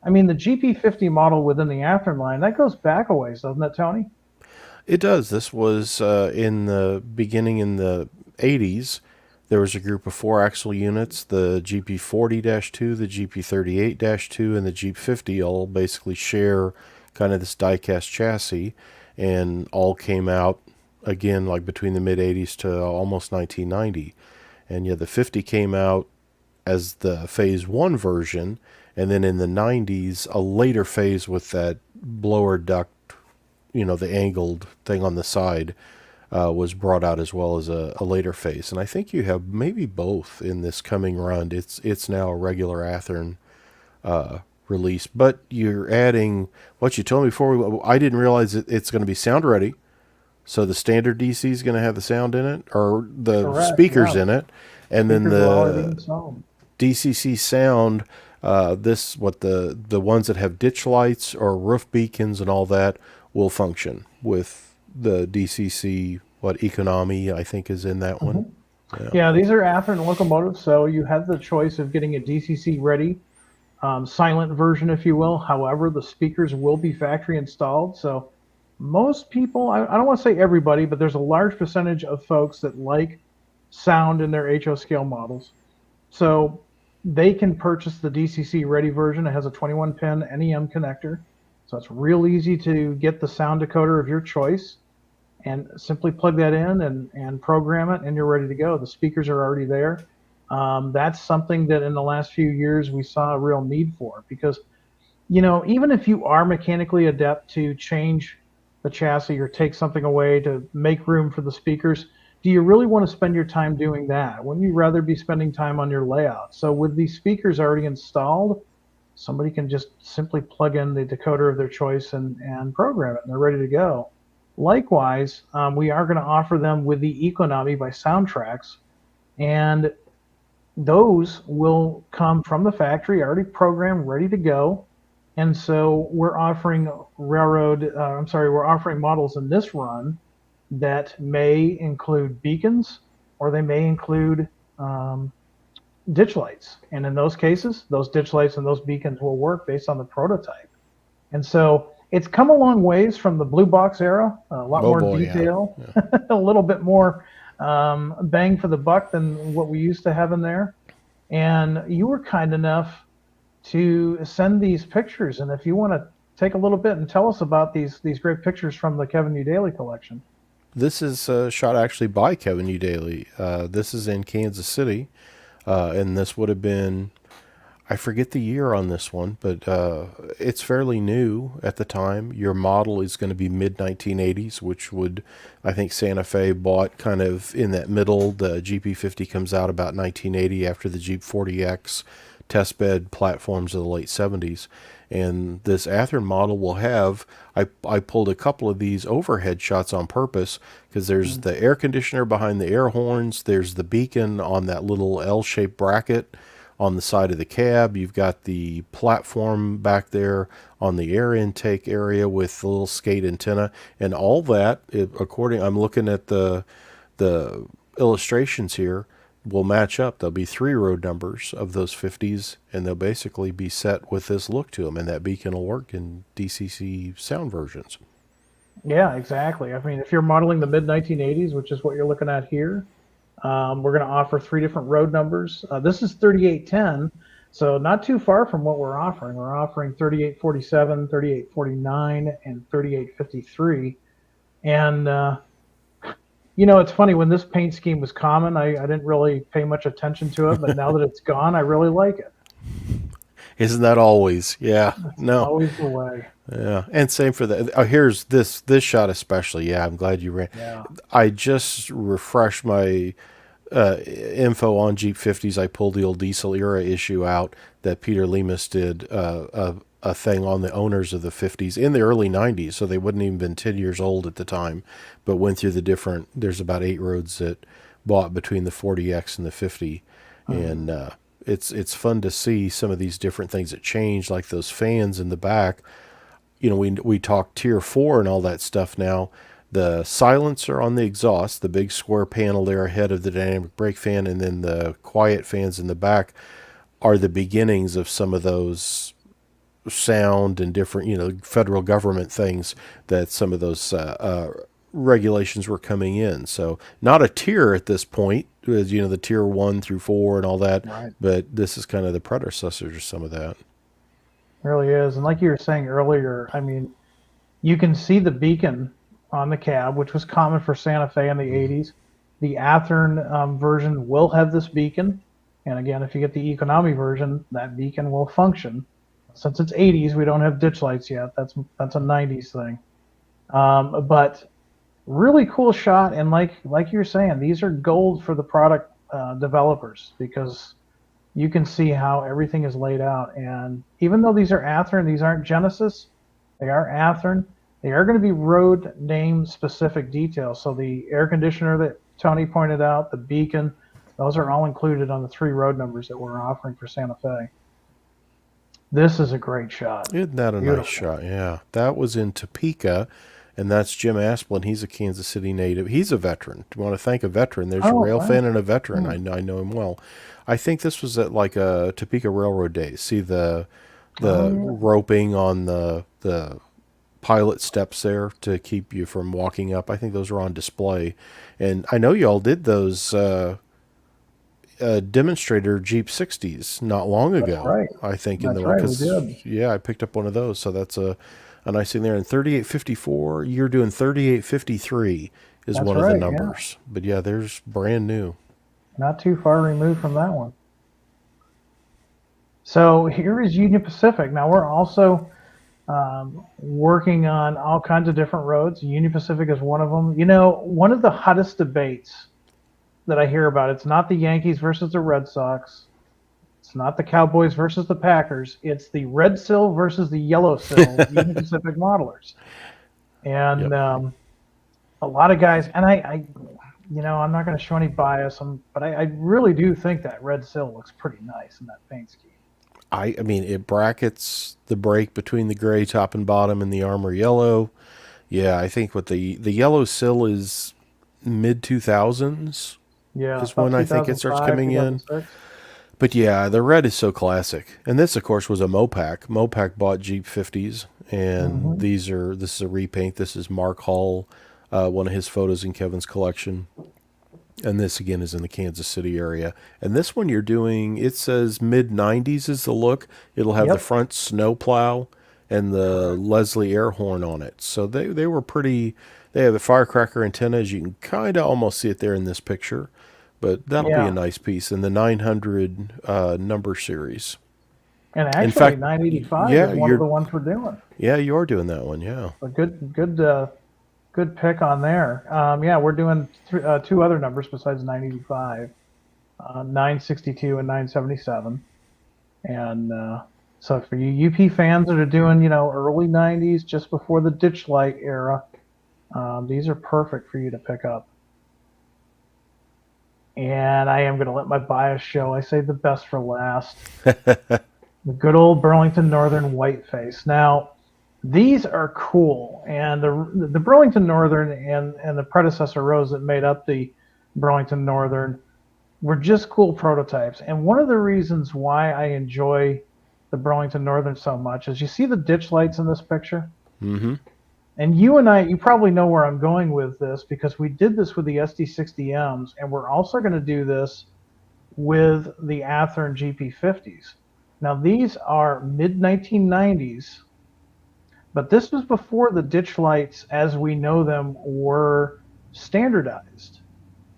[SPEAKER 1] I mean, the GP50 model within the Athearn line, that goes back a ways, doesn't it, Tony?
[SPEAKER 2] It does. This was in the beginning in the 80s. There was a group of 4 axle units, the GP40-2, the GP38-2, and the Jeep 50 all basically share kind of this die-cast chassis, and all came out again like between the mid 80s to almost 1990. And yeah, the 50 came out as the phase 1 version, and then in the 90s a later phase with that blower duct, the angled thing on the side, was brought out as well as a later phase. And I think you have maybe both in this coming run. It's now a regular Athearn release, but you're adding what you told me before. I didn't realize it's going to be sound ready. So the standard DC is going to have the sound in it, or the
[SPEAKER 1] Correct,
[SPEAKER 2] speakers
[SPEAKER 1] yeah.
[SPEAKER 2] in it, and then
[SPEAKER 1] Speakers are already
[SPEAKER 2] the
[SPEAKER 1] installed.
[SPEAKER 2] DCC sound. The ones that have ditch lights or roof beacons and all that will function with the DCC. What economy I think is in that one.
[SPEAKER 1] Yeah, these are Athearn locomotives, so you have the choice of getting a DCC ready, silent version, if you will. However, the speakers will be factory installed. So most people, I don't want to say everybody, but there's a large percentage of folks that like sound in their HO scale models. So they can purchase the DCC ready version. It has a 21-pin NEM connector. So it's real easy to get the sound decoder of your choice and simply plug that in and program it, and you're ready to go. The speakers are already there. That's something that in the last few years we saw a real need for, because, even if you are mechanically adept to change the chassis or take something away to make room for the speakers, do you really want to spend your time doing that? Wouldn't you rather be spending time on your layout? So with these speakers already installed, somebody can just simply plug in the decoder of their choice and program it, and they're ready to go. Likewise, we are going to offer them with the Economy by Soundtracks. And those will come from the factory, already programmed, ready to go. And so we're offering we're offering models in this run that may include beacons or they may include um, ditch lights. And in those cases, those ditch lights and those beacons will work based on the prototype. And so it's come a long ways from the blue box era, a lot
[SPEAKER 2] Oh
[SPEAKER 1] more
[SPEAKER 2] boy, yeah.
[SPEAKER 1] detail, a little bit more bang for the buck than what we used to have in there. And you were kind enough to send these pictures. And if you want to take a little bit and tell us about these great pictures from the Kevin U. Daly collection.
[SPEAKER 2] This is shot actually by Kevin U. Daly. This is in Kansas City, and this would have been, I forget the year on this one, but it's fairly new at the time. Your model is going to be mid 1980s, which would, I think Santa Fe bought kind of in that middle. The GP50 comes out about 1980 after the Jeep 40X test bed platforms of the late 70s. And this Athearn model will have, I pulled a couple of these overhead shots on purpose because there's the air conditioner behind the air horns, there's the beacon on that little L-shaped bracket on the side of the cab. You've got the platform back there on the air intake area with the little skate antenna, and all that, I'm looking at the illustrations here, will match up. There'll be 3 road numbers of those 50s, and they'll basically be set with this look to them, and that beacon will work in DCC sound versions.
[SPEAKER 1] Yeah, exactly. I mean, if you're modeling the mid 1980s, which is what you're looking at here, we're going to offer 3 different road numbers. This is 3810, so not too far from what we're offering. We're offering 3847, 3849, and 3853. And it's funny, when this paint scheme was common, I didn't really pay much attention to it, but now that it's gone, I really like it.
[SPEAKER 2] Isn't that always? Yeah.
[SPEAKER 1] That's
[SPEAKER 2] No.
[SPEAKER 1] always the way.
[SPEAKER 2] Yeah. And same for the. Oh, here's this shot especially. Yeah, I'm glad you ran.
[SPEAKER 1] Yeah.
[SPEAKER 2] I just refreshed my info on Jeep 50s. I pulled the old diesel era issue out that Peter Lemus did a thing on the owners of the 50s in the early 90s, so they wouldn't even been 10 years old at the time, but went through the different, there's about 8 roads that bought between the 40X and the 50. And it's fun to see some of these different things that change, like those fans in the back. We talk tier 4 and all that stuff now. The silencer on the exhaust, the big square panel there ahead of the dynamic brake fan, and then the quiet fans in the back are the beginnings of some of those sound and different, federal government things that some of those regulations were coming in. So not a tier at this point, as the tier 1 through 4 and all that,
[SPEAKER 1] Right.
[SPEAKER 2] but this is kind of the predecessor to some of that.
[SPEAKER 1] It really is. And like you were saying earlier, I mean, you can see the beacon on the cab, which was common for Santa Fe in the 80s. The Athearn version will have this beacon. And again, if you get the economy version, that beacon will function. Since it's 80s, we don't have ditch lights yet. That's a 90s thing. But really cool shot. And like you're saying, these are gold for the product developers, because you can see how everything is laid out. And even though these are Athearn, these aren't Genesis, they are Athearn. They are going to be road name specific details. So the air conditioner that Tony pointed out, the beacon, those are all included on the 3 road numbers that we're offering for Santa Fe. This is a great shot.
[SPEAKER 2] Isn't that a
[SPEAKER 1] Beautiful.
[SPEAKER 2] nice shot? Yeah. That was in Topeka, and that's Jim Asplin. He's a Kansas City native. He's a veteran. Do you want to thank a veteran? There's a rail fan and a veteran. I know him well. I think this was at like a Topeka Railroad days. See the roping on the pilot steps there to keep you from walking up. I think those were on display. And I know y'all did those demonstrator Jeep 60s not long ago.
[SPEAKER 1] That's right.
[SPEAKER 2] I think
[SPEAKER 1] That's
[SPEAKER 2] in the
[SPEAKER 1] right,
[SPEAKER 2] because
[SPEAKER 1] we did.
[SPEAKER 2] yeah, I picked up one of those, so that's a nice thing there. And 3854, you're doing 3853 is
[SPEAKER 1] That's
[SPEAKER 2] one of
[SPEAKER 1] right,
[SPEAKER 2] the
[SPEAKER 1] yeah.
[SPEAKER 2] numbers. But yeah, there's brand new.
[SPEAKER 1] Not too far removed from that one. So here is Union Pacific. Now we're also working on all kinds of different roads. Union Pacific is one of them. One of the hottest debates that I hear about, it's not the Yankees versus the Red Sox. It's not the Cowboys versus the Packers. It's the Red Sill versus the Yellow Sill Union Pacific modelers. And
[SPEAKER 2] Yep.
[SPEAKER 1] a lot of guys, and I'm not going to show any bias, but I really do think that red sill looks pretty nice in that paint scheme.
[SPEAKER 2] I mean, it brackets the break between the gray top and bottom and the armor yellow. Yeah, I think what the yellow sill is mid 2000s
[SPEAKER 1] Yeah,
[SPEAKER 2] is
[SPEAKER 1] about
[SPEAKER 2] when I think it starts
[SPEAKER 1] 2005,
[SPEAKER 2] coming in.
[SPEAKER 1] 2006.
[SPEAKER 2] But yeah, the red is so classic. And this, of course, was a Mopac. Mopac bought Jeep 50s, and
[SPEAKER 1] Hmm.
[SPEAKER 2] this is a repaint. This is Mark Hall, one of his photos in Kevin's collection. And this again is in the Kansas City area. And this one you're doing, it says mid 90s is the look. It'll have the
[SPEAKER 1] Yep,
[SPEAKER 2] front snow plow and the
[SPEAKER 1] correct.
[SPEAKER 2] Leslie air horn on it. So they were pretty, they have the firecracker antenna, as you can kind of almost see it there in this picture. But that'll be a
[SPEAKER 1] Yeah,
[SPEAKER 2] nice piece in the 900 number series.
[SPEAKER 1] and
[SPEAKER 2] In
[SPEAKER 1] actually,
[SPEAKER 2] fact,
[SPEAKER 1] 985
[SPEAKER 2] yeah,
[SPEAKER 1] is one of the ones we're doing.
[SPEAKER 2] you're doing that one, yeah.
[SPEAKER 1] A good pick on there. Yeah, we're doing two other numbers besides 985, 962 and 977. And so for you UP fans that are doing, early 90s, just before the ditch light era, these are perfect for you to pick up. And I am going to let my bias show. I saved the best for last. The good old Burlington Northern Whiteface. Now, these are cool, and the Burlington Northern and the predecessor rows that made up the Burlington Northern were just cool prototypes. And one of the reasons why I enjoy the Burlington Northern so much is you see the ditch lights in this picture,
[SPEAKER 2] Mm-hmm.
[SPEAKER 1] and you probably know where I'm going with this because we did this with the SD60Ms, and we're also going to do this with the Athearn GP50s. Now these are mid 1990s, but this was before the ditch lights as we know them were standardized.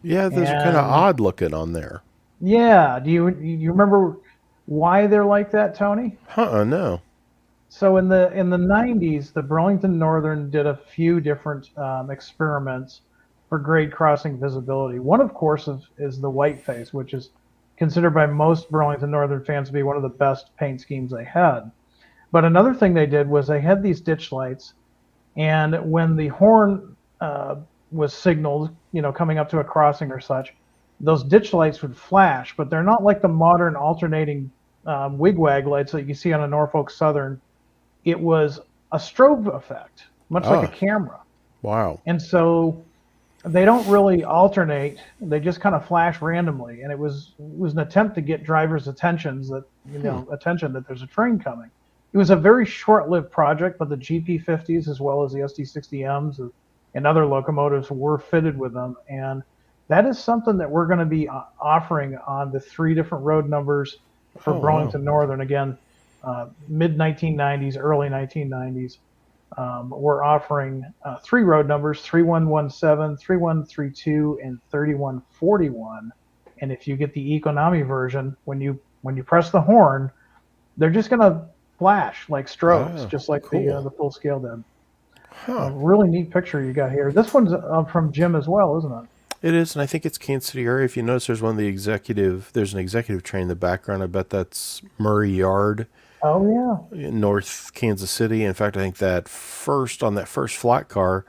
[SPEAKER 2] Yeah, those are kind of
[SPEAKER 1] And
[SPEAKER 2] odd looking on there.
[SPEAKER 1] yeah, do you remember why they're like that, Tony?
[SPEAKER 2] No.
[SPEAKER 1] So in the 90s, the Burlington Northern did a few different experiments for grade crossing visibility. One, of course, is the whiteface, which is considered by most Burlington Northern fans to be one of the best paint schemes they had. But another thing they did was they had these ditch lights, and when the horn was signaled, coming up to a crossing or such, those ditch lights would flash, but they're not like the modern alternating wigwag lights that you see on a Norfolk Southern. It was a strobe effect, much like a
[SPEAKER 2] Ah,
[SPEAKER 1] camera.
[SPEAKER 2] wow.
[SPEAKER 1] And so they don't really alternate; they just kind of flash randomly. And it was an attempt to get drivers'
[SPEAKER 2] Hmm.
[SPEAKER 1] attention that there's a train coming. It was a very short-lived project, but the GP50s as well as the SD60Ms and other locomotives were fitted with them, and that is something that we're going to be offering on the three different road numbers for
[SPEAKER 2] Oh, wow.
[SPEAKER 1] Burlington Northern. Again, mid 1990s, early 1990s. We're offering three road numbers: 3117, 3132, and 3141. And if you get the economy version, when you press the horn, they're just going to flash like strobes,
[SPEAKER 2] Ah,
[SPEAKER 1] just like the
[SPEAKER 2] cool.
[SPEAKER 1] the full scale did. A
[SPEAKER 2] Huh.
[SPEAKER 1] really neat picture you got here. This one's from Jim as well, isn't it?
[SPEAKER 2] It is, and I think it's Kansas City area. If you notice, there's an executive train in the background. I bet that's Murray Yard
[SPEAKER 1] Oh yeah,
[SPEAKER 2] in North Kansas City. In fact, I think on that first flat car,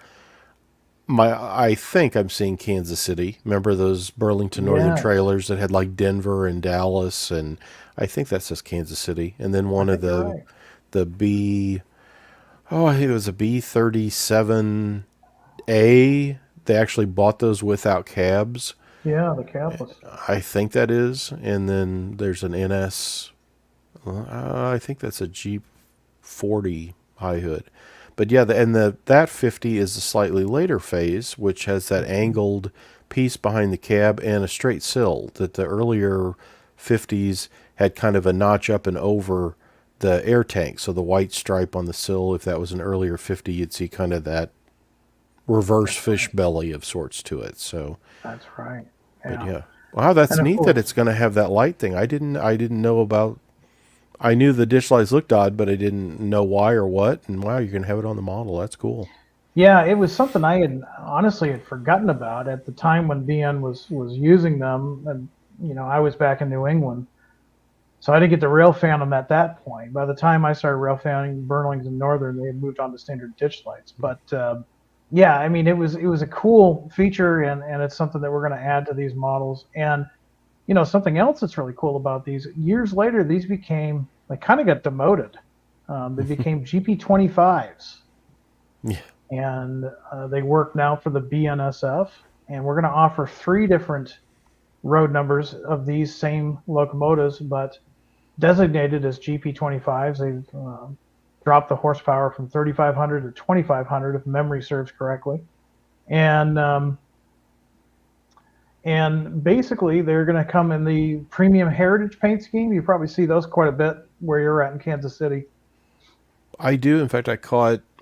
[SPEAKER 2] I think I'm seeing Kansas City. Remember those Burlington Northern
[SPEAKER 1] yes,
[SPEAKER 2] trailers that had like Denver and Dallas, and I think that says Kansas City. And then
[SPEAKER 1] I
[SPEAKER 2] one of
[SPEAKER 1] think you're right.
[SPEAKER 2] the B, oh, I think it was a B37A. They actually bought those without cabs.
[SPEAKER 1] Yeah, the capless.
[SPEAKER 2] I think that is. And then there's an NS. I think that's a Jeep 40 high hood. But yeah, that 50 is a slightly later phase, which has that
[SPEAKER 1] Mhm.
[SPEAKER 2] angled piece behind the cab and a straight sill. That the earlier 50s had kind of a notch up and over the air tank, so the white stripe on the sill. If that was an earlier 50, you'd see kind of that reverse
[SPEAKER 1] That's
[SPEAKER 2] fish
[SPEAKER 1] right.
[SPEAKER 2] belly of sorts to it. So,
[SPEAKER 1] That's right.
[SPEAKER 2] but
[SPEAKER 1] Yeah,
[SPEAKER 2] yeah, wow, that's
[SPEAKER 1] and of
[SPEAKER 2] neat that
[SPEAKER 1] course,
[SPEAKER 2] it's going to have that light thing. I didn't know about. I knew the dish lights looked odd, but I didn't know why or what. And wow, you're gonna have it on the model. That's cool.
[SPEAKER 1] yeah, it was something I had honestly had forgotten about at the time when BN was using them, and I was back in New England, so I didn't get to rail fan them at that point. By the time I started rail fanning Burlington Northern, they had moved on to standard ditch lights. But yeah, I mean, it was a cool feature, and it's something that we're going to add to these models. And something else that's really cool about these. Years later, these became they kind of got demoted. They became GP25s,
[SPEAKER 2] Yeah.
[SPEAKER 1] and they work now for the BNSF. And we're going to offer three different road numbers of these same locomotives, but designated as GP25s. They've dropped the horsepower from 3,500 to 2,500, if memory serves correctly. And basically, they're going to come in the premium heritage paint scheme. You probably see those quite a bit where you're at in Kansas City.
[SPEAKER 2] I do. In fact,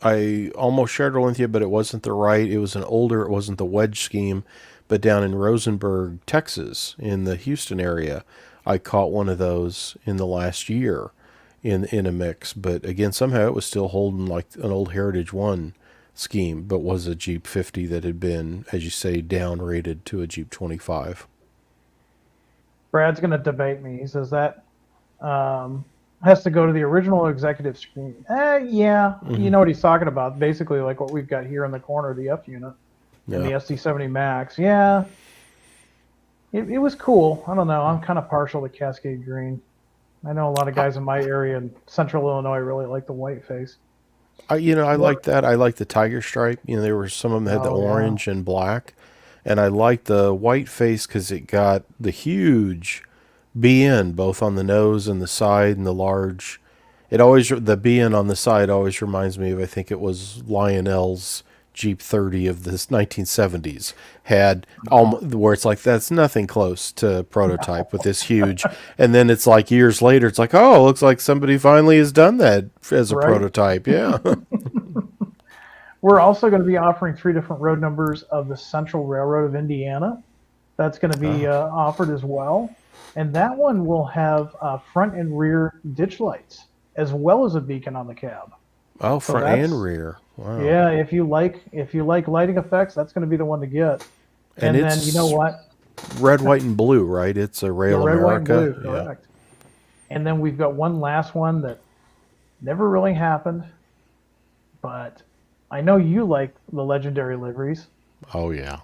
[SPEAKER 2] I almost shared it with you, but it wasn't the right. It was an older, it wasn't the wedge scheme, but down in Rosenberg, Texas, in the Houston area, I caught one of those in the last year in a mix. But again, somehow it was still holding like an old Heritage One scheme, but was a Jeep 50 that had been, as you say, down rated to a Jeep 25.
[SPEAKER 1] Brad's going to debate me. He says that has to go to the original executive screen. Yeah, you know what he's talking about. Basically, like what we've got here in the corner, the F unit and the
[SPEAKER 2] Yeah.
[SPEAKER 1] SD70 Max. Yeah, it was cool. I don't know. I'm kind of partial to Cascade Green. I know a lot of guys in my area in Central Illinois really like the white face.
[SPEAKER 2] I
[SPEAKER 1] What?
[SPEAKER 2] like that. I like the tiger stripe. There were some of them that had the
[SPEAKER 1] Oh yeah,
[SPEAKER 2] orange and black, and I like the white face because it got the huge BN both on the nose and the side and the large. The BN on the side always reminds me of, I think it was Lionel's Jeep 30 of the 1970s had where it's like that's nothing close to prototype with this huge, and then it's like years later it's like, oh, looks like somebody finally has done that as a
[SPEAKER 1] right.
[SPEAKER 2] prototype. Yeah.
[SPEAKER 1] We're also going to be offering three different road numbers of the Central Railroad of Indiana. That's going to be
[SPEAKER 2] Oh,
[SPEAKER 1] offered as well. And that one will have front and rear ditch lights as well as a beacon on the cab.
[SPEAKER 2] oh,
[SPEAKER 1] So
[SPEAKER 2] front and
[SPEAKER 1] that's
[SPEAKER 2] rear. Wow.
[SPEAKER 1] yeah, if you like lighting effects, that's going to be the one to get.
[SPEAKER 2] And
[SPEAKER 1] And then you know
[SPEAKER 2] it's
[SPEAKER 1] what?
[SPEAKER 2] red, white, and blue, right? It's a
[SPEAKER 1] Yeah,
[SPEAKER 2] Rail
[SPEAKER 1] red, white, and
[SPEAKER 2] America.
[SPEAKER 1] blue,
[SPEAKER 2] Yeah.
[SPEAKER 1] correct. And then we've got one last one that never really happened, but I know you like the legendary liveries.
[SPEAKER 2] Oh, yeah.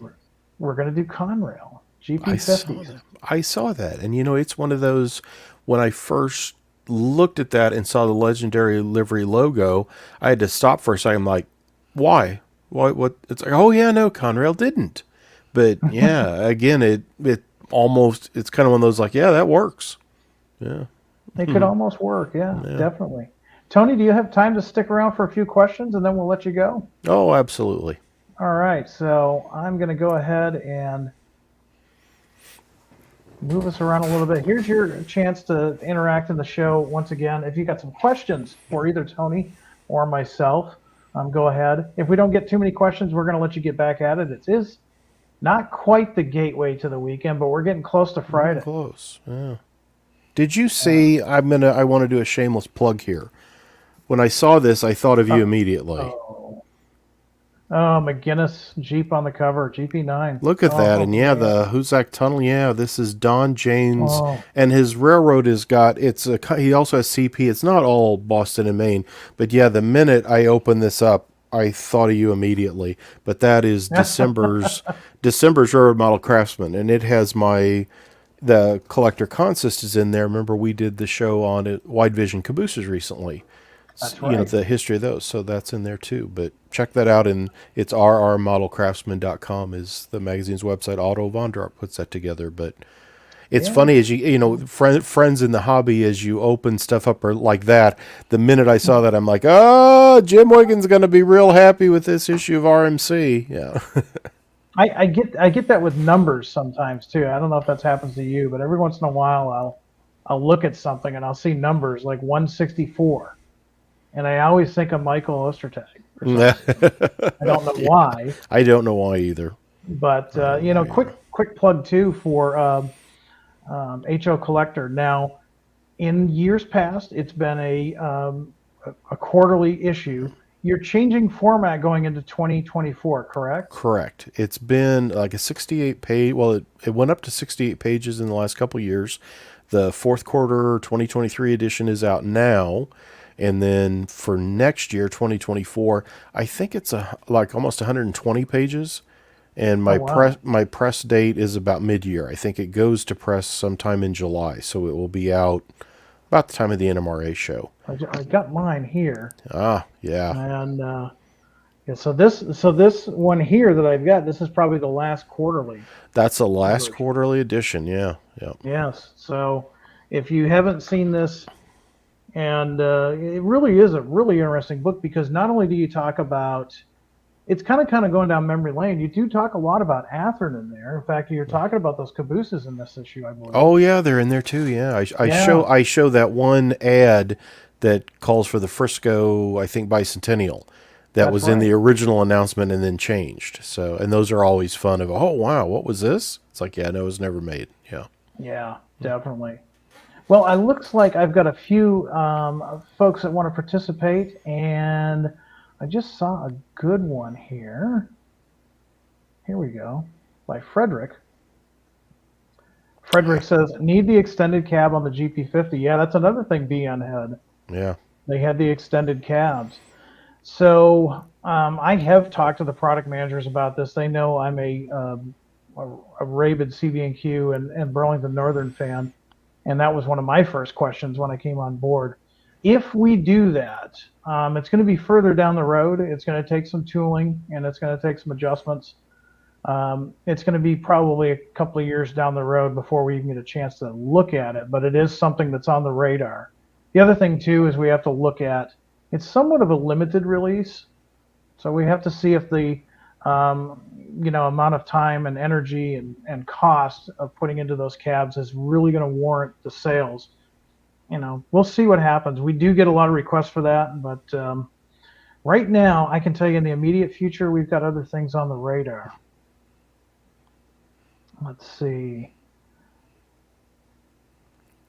[SPEAKER 1] We're going to do Conrail
[SPEAKER 2] I saw
[SPEAKER 1] GP50s.
[SPEAKER 2] that. I saw that. And it's one of those, when I first looked at that and saw the legendary livery logo, I had to stop for a second. I'm like, why? What? It's like, oh, yeah, no, Conrail didn't. But yeah, again, it's kind of one of those like, yeah, that works. Yeah.
[SPEAKER 1] It could almost work. Yeah,
[SPEAKER 2] Yeah.
[SPEAKER 1] definitely. Tony, do you have time to stick around for a few questions and then we'll let you go?
[SPEAKER 2] Oh, absolutely.
[SPEAKER 1] All right. So I'm going to go ahead and move us around a little bit. Here's your chance to interact in the show once again. If you got some questions for either Tony or myself, go ahead. If we don't get too many questions, we're going to let you get back at it. It is not quite the gateway to the weekend, but we're getting close to
[SPEAKER 2] We're getting
[SPEAKER 1] Friday.
[SPEAKER 2] close. Yeah. Did you see? I want to do a shameless plug here. When I saw this, I thought of you
[SPEAKER 1] Uh,
[SPEAKER 2] immediately.
[SPEAKER 1] oh, McGinnis Jeep on the cover, GP9.
[SPEAKER 2] Look at that,
[SPEAKER 1] Oh
[SPEAKER 2] and yeah,
[SPEAKER 1] man.
[SPEAKER 2] the Hoosac Tunnel. Yeah, this is Don Janes,
[SPEAKER 1] Oh,
[SPEAKER 2] and his railroad has got it's a. He also has CP. It's not all Boston and Maine, but yeah, the minute I opened this up, I thought of you immediately. But that is December's Railroad Model Craftsman, and it has the collector consist is in there. Remember, we did the show on it, Wide Vision cabooses recently.
[SPEAKER 1] that's right.
[SPEAKER 2] The history of those, so that's in there too. But check that out, and it's rrmodelcraftsman.com is the magazine's website. Otto Von Drop puts that together. But it's
[SPEAKER 1] Yeah.
[SPEAKER 2] funny as friends in the hobby, as you open stuff up or like that. The minute I saw that, I'm like, oh, Jim Wiggins going to be real happy with this issue of RMC. Yeah.
[SPEAKER 1] I get that with numbers sometimes too. I don't know if that happens to you, but every once in a while I'll look at something and I'll see numbers like 164, and I always think of Michael Ostertag for some reason. I don't know why,
[SPEAKER 2] I don't know why either.
[SPEAKER 1] but
[SPEAKER 2] I don't know why either.
[SPEAKER 1] quick plug too for HO Collector. Now, in years past, it's been a quarterly issue. You're changing format going into 2024, correct?
[SPEAKER 2] Correct. It's been like a 68 page. Well, it went up to 68 pages in the last couple of years. The fourth quarter 2023 edition is out now, And then for next year, 2024, I think it's like almost 120 pages. And
[SPEAKER 1] Oh, wow.
[SPEAKER 2] my press date is about mid-year. I think it goes to press sometime in July, so it will be out about the time of the NMRA show.
[SPEAKER 1] I got mine here.
[SPEAKER 2] Ah, yeah.
[SPEAKER 1] And yeah, so this one here that I've got, this is probably the last quarterly
[SPEAKER 2] That's the last
[SPEAKER 1] version.
[SPEAKER 2] quarterly edition. Yeah. Yeah.
[SPEAKER 1] Yes. So if you haven't seen this, and it really is a really interesting book because not only do you talk about, it's kind of going down memory lane. You do talk a lot about Athearn in there. In fact, you're talking about those cabooses in this issue, I believe.
[SPEAKER 2] Oh yeah, they're in there too. Yeah,
[SPEAKER 1] Yeah,
[SPEAKER 2] I show that one ad that calls for the Frisco, I think, bicentennial. That
[SPEAKER 1] that's
[SPEAKER 2] was in
[SPEAKER 1] right.
[SPEAKER 2] the original announcement and then changed. So, and those are always fun. Of, oh wow, what was this? It's like, yeah, no, it was never made. Yeah.
[SPEAKER 1] Yeah, definitely. Well, it looks like I've got a few folks that want to participate, and I just saw a good one here. Here we go, by Frederick. Frederick says, need the extended cab on the GP50. Yeah, that's another thing BN had.
[SPEAKER 2] Yeah.
[SPEAKER 1] They had the extended cabs. So I have talked to the product managers about this. They know I'm a rabid CB&Q and Burlington Northern fan, and that was one of my first questions when I came on board. If we do that, it's going to be further down the road. It's going to take some tooling and it's going to take some adjustments. It's going to be probably a couple of years down the road before we even get a chance to look at it, but it is something that's on the radar. The other thing too is we have to look at, it's somewhat of a limited release, so we have to see if the amount of time and energy and cost of putting into those cabs is really going to warrant the sales. We'll see what happens. We do get a lot of requests for that, but right now I can tell you in the immediate future we've got other things on the radar. Let's see.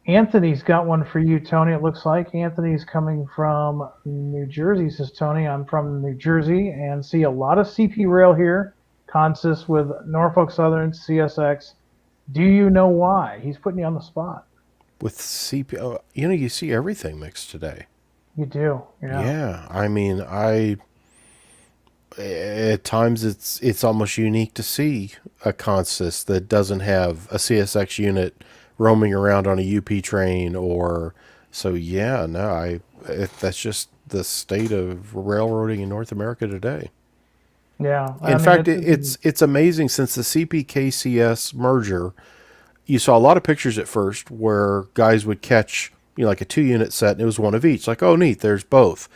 [SPEAKER 1] Anthony's got one for you, Tony. It looks like Anthony's coming from New Jersey. Says Tony, I'm from New Jersey and see a lot of CP rail here. Consists with Norfolk Southern, CSX. Do you know why? He's putting you on the spot.
[SPEAKER 2] With CP, you see everything mixed today.
[SPEAKER 1] You do, yeah.
[SPEAKER 2] Yeah. I mean, at times it's almost unique to see a consist that doesn't have a CSX unit roaming around on a UP train, or so. Yeah, no, that's just the state of railroading in North America today.
[SPEAKER 1] Yeah, I
[SPEAKER 2] In
[SPEAKER 1] mean
[SPEAKER 2] fact, it's amazing since the CPKCS merger. You saw a lot of pictures at first where guys would catch, like a 2-unit set and it was one of each. Like, oh, neat, there's both.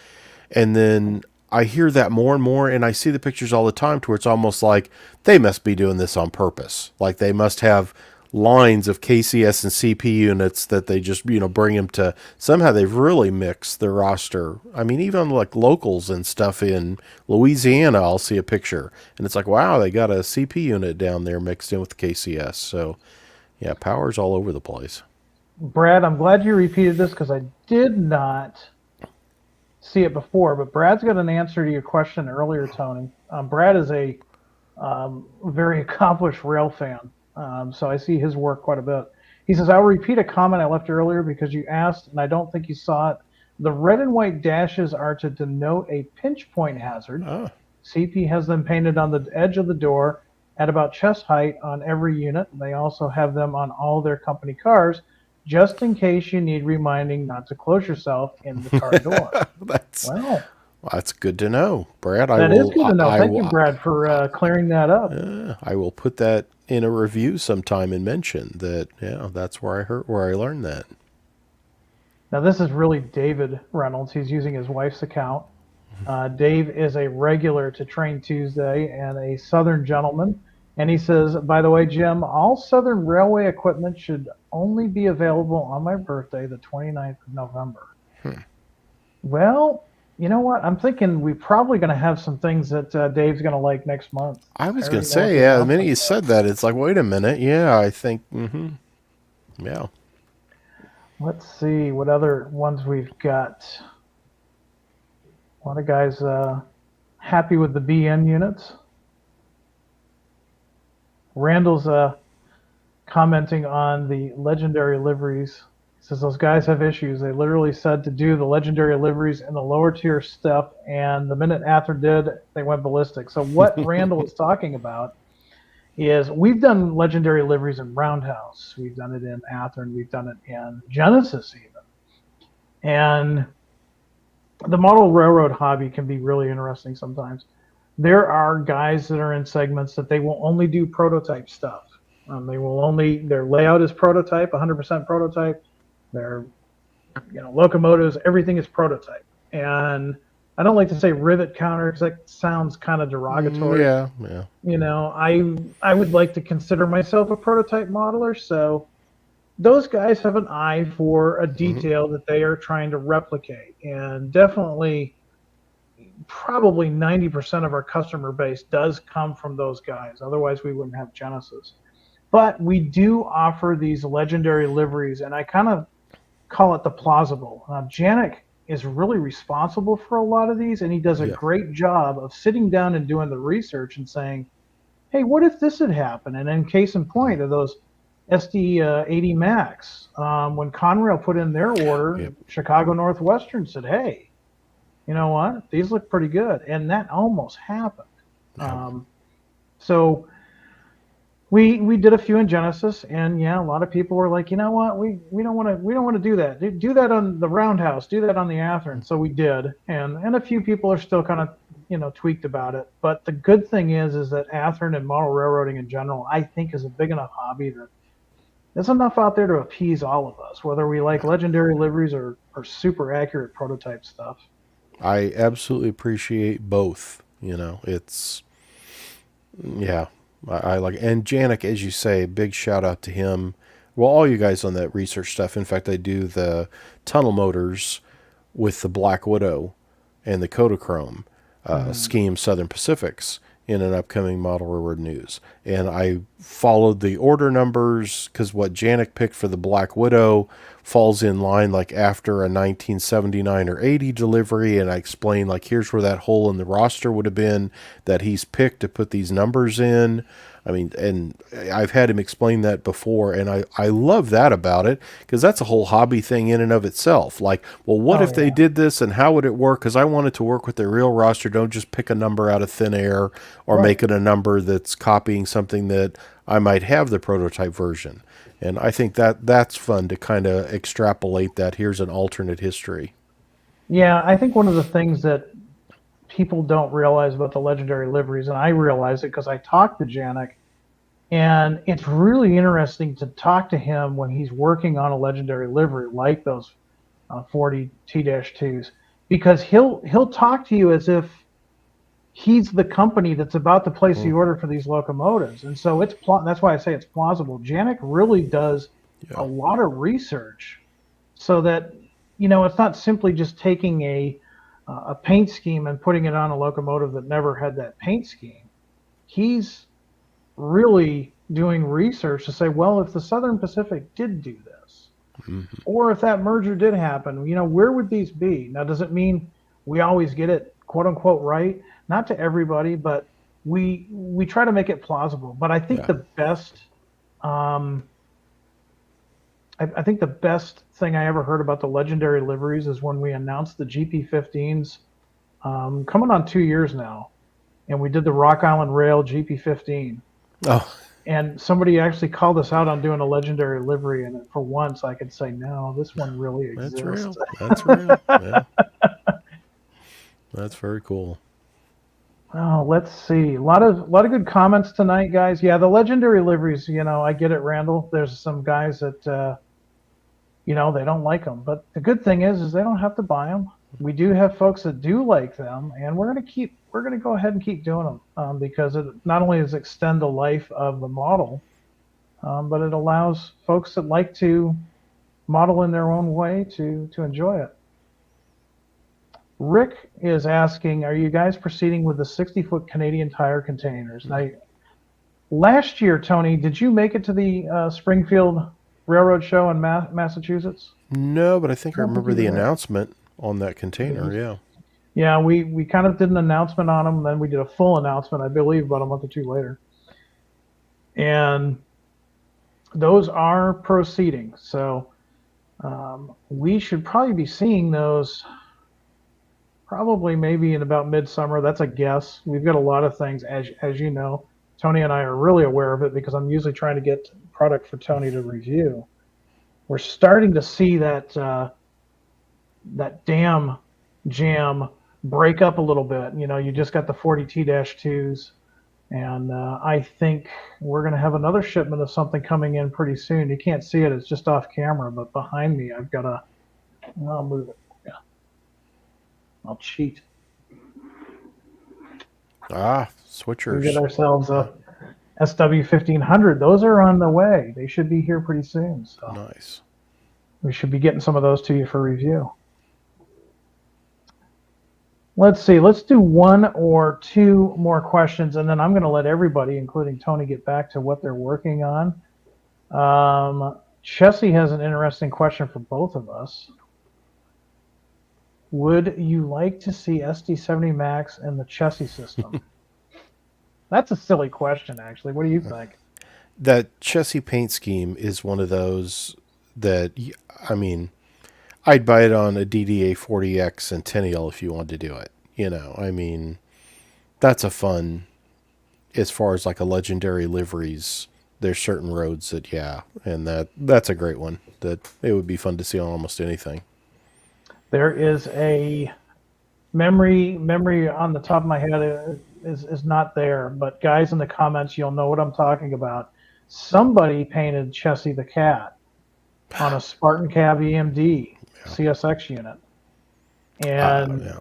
[SPEAKER 2] And then I hear that more and more, and I see the pictures all the time to where it's almost like they must be doing this on purpose. Like they must have lines of KCS and CP units that they just, bring them to. Somehow they've really mixed their roster. I mean, even like locals and stuff in Louisiana, I'll see a picture and it's like, wow, they got a CP unit down there mixed in with KCS. So yeah, power's all over the place.
[SPEAKER 1] Brad, I'm glad you repeated this because I did not see it before, but Brad's got an answer to your question earlier, Tony. Brad is a very accomplished rail fan, so I see his work quite a bit. He says, I'll repeat a comment I left earlier because you asked, and I don't think you saw it. The red and white dashes are to denote a pinch point hazard.
[SPEAKER 2] Oh.
[SPEAKER 1] CP has them painted on the edge of the door at about chest height on every unit. They also have them on all their company cars, just in case you need reminding not to close yourself in the car door.
[SPEAKER 2] That's good to know, Brad.
[SPEAKER 1] That is good to know. Thank you, Brad, for clearing that up.
[SPEAKER 2] I will put that in a review sometime and mention that. Yeah, that's where I learned that.
[SPEAKER 1] Now this is really David Reynolds. He's using his wife's account. Dave is a regular to Train Tuesday and a Southern gentleman. And he says, by the way, Jim, all Southern Railway equipment should only be available on my birthday, the 29th of November. Well, you know what? I'm thinking we're probably going to have some things that Dave's going to like next month.
[SPEAKER 2] I was going to say, yeah, the minute you said that, it's like, wait a minute. Yeah, I think, yeah.
[SPEAKER 1] Let's see what other ones we've got. A lot of guys happy with the BN units. Randall's commenting on the legendary liveries. Says those guys have issues. They literally said to do the legendary liveries and the lower tier stuff, and the minute Athearn did, they went ballistic. So what Randall is talking about is we've done legendary liveries in Roundhouse. We've done it in Athearn. We've done it in Genesis even. And the model railroad hobby can be really interesting sometimes. There are guys that are in segments that they will only do prototype stuff. Their layout is prototype, 100% prototype. Their locomotives, everything is prototype. And I don't like to say rivet counter because that sounds kind of derogatory.
[SPEAKER 2] Yeah.
[SPEAKER 1] I would like to consider myself a prototype modeler, so those guys have an eye for a detail that they are trying to replicate. And definitely, probably 90% of our customer base does come from those guys. Otherwise, we wouldn't have Genesis. But we do offer these legendary liveries, and I kind of call it the plausible. Janik is really responsible for a lot of these, and he does a great job of sitting down and doing the research and saying, hey, what if this had happened? And in case in point of those SD80 Max, when Conrail put in their order, Chicago Northwestern said, hey, you know what? These look pretty good. And that almost happened. So we did a few in Genesis, and a lot of people were like, you know what? We don't want to do that. Do that on the Roundhouse. Do that on the Athearn. So we did, and a few people are still kind of tweaked about it. But the good thing is that Athearn and model railroading in general, I think, is a big enough hobby that there's enough out there to appease all of us, whether we like legendary liveries or super accurate prototype stuff.
[SPEAKER 2] I absolutely appreciate both. It's I like, and Janik, as you say, big shout out to him. Well, all you guys on that research stuff. In fact, I do the tunnel motors with the Black Widow and the Kodachrome scheme Southern Pacifics in an upcoming model railroad news. And I followed the order numbers because what Janik picked for the Black Widow falls in line like after a 1979 or 80 delivery, and I explained like here's where that hole in the roster would have been that he's picked to put these numbers in. I mean, and I've had him explain that before, and I love that about it because that's a whole hobby thing in and of itself. Like, well, what if they did this and how would it work? Because I wanted to work with their real roster. Don't just pick a number out of thin air or make it a number that's copying something that I might have the prototype version. And I think that's fun to kind of extrapolate that. Here's an alternate history.
[SPEAKER 1] Yeah, I think one of the things that people don't realize about the legendary liveries, and I realize it because I talked to Janik, and it's really interesting to talk to him when he's working on a legendary livery like those 40 T-2s, because he'll talk to you as if he's the company that's about to place the order for these locomotives. And so that's why I say it's plausible. Janik really does a lot of research so that, it's not simply just taking a paint scheme and putting it on a locomotive that never had that paint scheme. He's really doing research to say, well, if the Southern Pacific did do this, or if that merger did happen, where would these be? Now, does it mean we always get it, quote unquote, right? Not to everybody, but we try to make it plausible. But I think the best, I think the best thing I ever heard about the legendary liveries is when we announced the GP15s, coming on 2 years now, and we did the Rock Island Rail GP15.
[SPEAKER 2] Oh.
[SPEAKER 1] And somebody actually called us out on doing a legendary livery, and for once I could say, no, this one really exists.
[SPEAKER 2] That's real. That's real. Yeah. That's very cool.
[SPEAKER 1] Oh, let's see. A lot of good comments tonight, guys. Yeah, the legendary liveries, I get it, Randall. There's some guys that, they don't like them. But the good thing is they don't have to buy them. We do have folks that do like them, and we're going to go ahead and keep doing them because it not only does extend the life of the model, but it allows folks that like to model in their own way to enjoy it. Rick is asking, are you guys proceeding with the 60-foot Canadian Tire containers? Now, last year, Tony, did you make it to the Springfield Railroad Show in Massachusetts?
[SPEAKER 2] No, but I think I remember the announcement on that container, yeah.
[SPEAKER 1] Yeah, we kind of did an announcement on them, then we did a full announcement, I believe, about a month or two later. And those are proceeding. So We should probably be seeing those probably maybe in about midsummer. That's a guess. We've got a lot of things, as you know. Tony and I are really aware of it because I'm usually trying to get product for Tony to review. We're starting to see that damn jam break up a little bit. You just got the 40T-2s, and I think we're going to have another shipment of something coming in pretty soon. You can't see it; it's just off camera. But behind me, I've got I'll move it. Yeah, I'll cheat.
[SPEAKER 2] Switchers.
[SPEAKER 1] We get ourselves a SW1500. Those are on the way. They should be here pretty soon. So
[SPEAKER 2] nice.
[SPEAKER 1] We should be getting some of those to you for review. Let's see. Let's do one or two more questions, and then I'm going to let everybody, including Tony, get back to what they're working on. Chessie has an interesting question for both of us. Would you like to see SD70 Max in the Chessie system? That's a silly question, actually. What do you think?
[SPEAKER 2] That Chessie paint scheme is one of those that, I mean, I'd buy it on a DDA 40X Centennial if you wanted to do it. I mean, that's a fun, as far as like a legendary liveries, there's certain roads that, and that's a great one that it would be fun to see on almost anything.
[SPEAKER 1] There is a memory on the top of my head is not there, but guys in the comments, you'll know what I'm talking about. Somebody painted Chessie the Cat on a Spartan Cab EMD CSX unit. And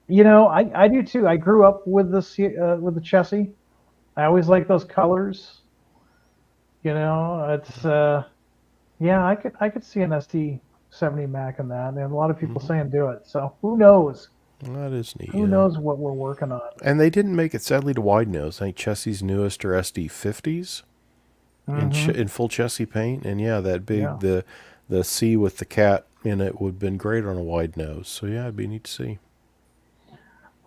[SPEAKER 1] I do too. I grew up with the Chessie. I always like those colors. It's I could see an SD70 Mac in that, and a lot of people saying do it. So who knows?
[SPEAKER 2] That is neat.
[SPEAKER 1] Who knows what we're working on?
[SPEAKER 2] And they didn't make it sadly to wide nose. I think Chessie's newest are SD50s in full Chessie paint, and that big the C with the cat in it would have been great on a wide nose. So it'd be neat to see.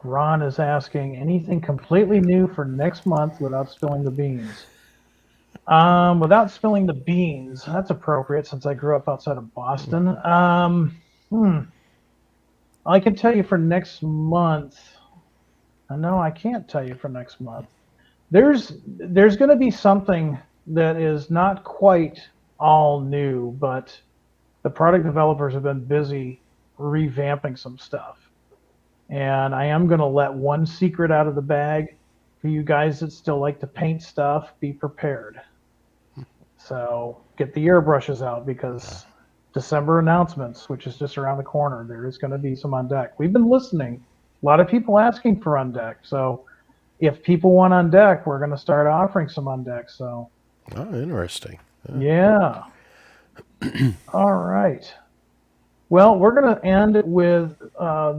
[SPEAKER 1] Ron is asking anything completely new for next month without spilling the beans. Without spilling the beans, that's appropriate since I grew up outside of Boston. I can tell you for next month. No, I can't tell you for next month. There's going to be something that is not quite all new, but the product developers have been busy revamping some stuff. And I am going to let one secret out of the bag for you guys that still like to paint stuff. Be prepared. So get the airbrushes out because December announcements, which is just around the corner, there is going to be some on deck. We've been listening. A lot of people asking for on deck. So if people want on deck, we're going to start offering some on deck. So.
[SPEAKER 2] Oh, interesting.
[SPEAKER 1] Yeah. All right. Well, we're going to end with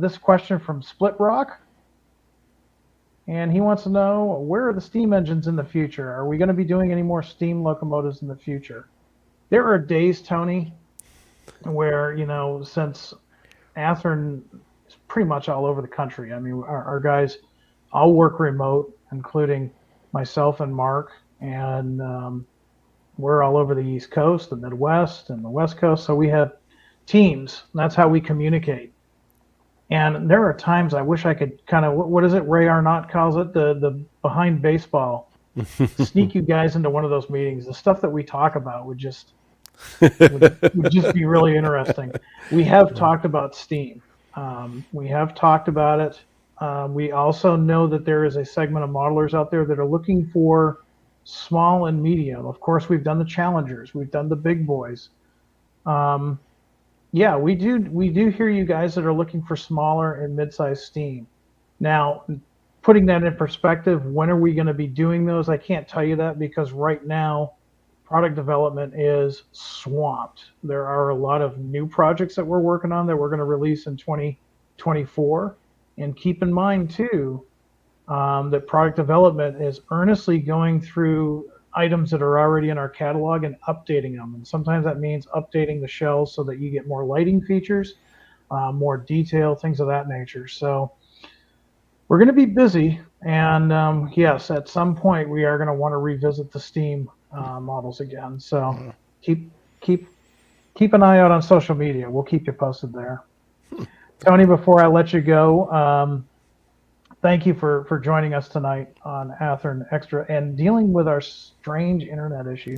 [SPEAKER 1] this question from Split Rock. And he wants to know, where are the steam engines in the future? Are we going to be doing any more steam locomotives in the future? There are days, Tony, where, since Athearn is pretty much all over the country. I mean, our guys all work remote, including myself and Mark. And we're all over the East Coast, the Midwest, and the West Coast. So we have teams. That's how we communicate. And there are times I wish I could kind of, what is it Ray Arnott calls it, the behind baseball, sneak you guys into one of those meetings. The stuff that we talk about would just be really interesting. We have talked about steam. We have talked about it. We also know that there is a segment of modelers out there that are looking for small and medium. Of course, we've done the challengers. We've done the big boys. We do hear you guys that are looking for smaller and mid-sized steam. Now, putting that in perspective, when are we going to be doing those? I can't tell you that because right now, product development is swamped. There are a lot of new projects that we're working on that we're going to release in 2024. And keep in mind, too, that product development is earnestly going through items that are already in our catalog and updating them. And sometimes that means updating the shells so that you get more lighting features, more detail, things of that nature. So we're going to be busy. And yes, at some point we are going to want to revisit the steam models again. So keep keep an eye out on social media. We'll keep you posted there. Tony, before I let you go, thank you for joining us tonight on Athearn Extra and dealing with our strange internet issue.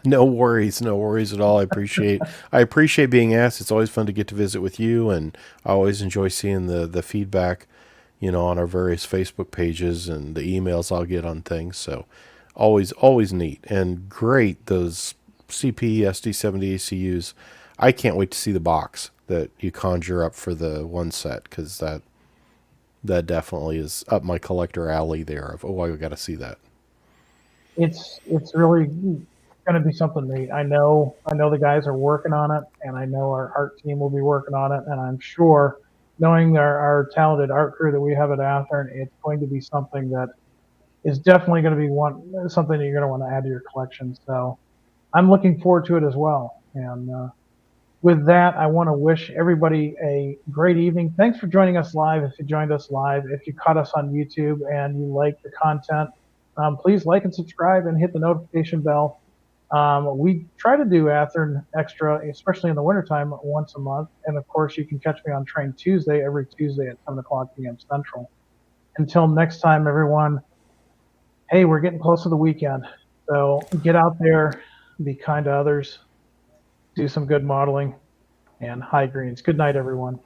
[SPEAKER 2] No worries at all. I appreciate being asked. It's always fun to get to visit with you, and I always enjoy seeing the feedback, on our various Facebook pages and the emails I'll get on things. So always neat and great. Those CP SD70ACUs. I can't wait to see the box that you conjure up for the one set, because that definitely is up my collector alley there of, I got to see that.
[SPEAKER 1] It's really going to be something neat. I know the guys are working on it, and I know our art team will be working on it, and I'm sure, knowing our talented art crew that we have at Athearn, it's going to be something that is definitely going to be something that you're going to want to add to your collection. So I'm looking forward to it as well. And with that, I want to wish everybody a great evening. Thanks for joining us live. If you joined us live, if you caught us on YouTube and you like the content, please like and subscribe and hit the notification bell. We try to do Athearn Extra, especially in the wintertime, once a month. And of course, you can catch me on Train Tuesday, every Tuesday at 7 o'clock p.m. Central. Until next time, everyone, hey, we're getting close to the weekend. So get out there, be kind to others, do some good modeling, and high greens. Good night, everyone.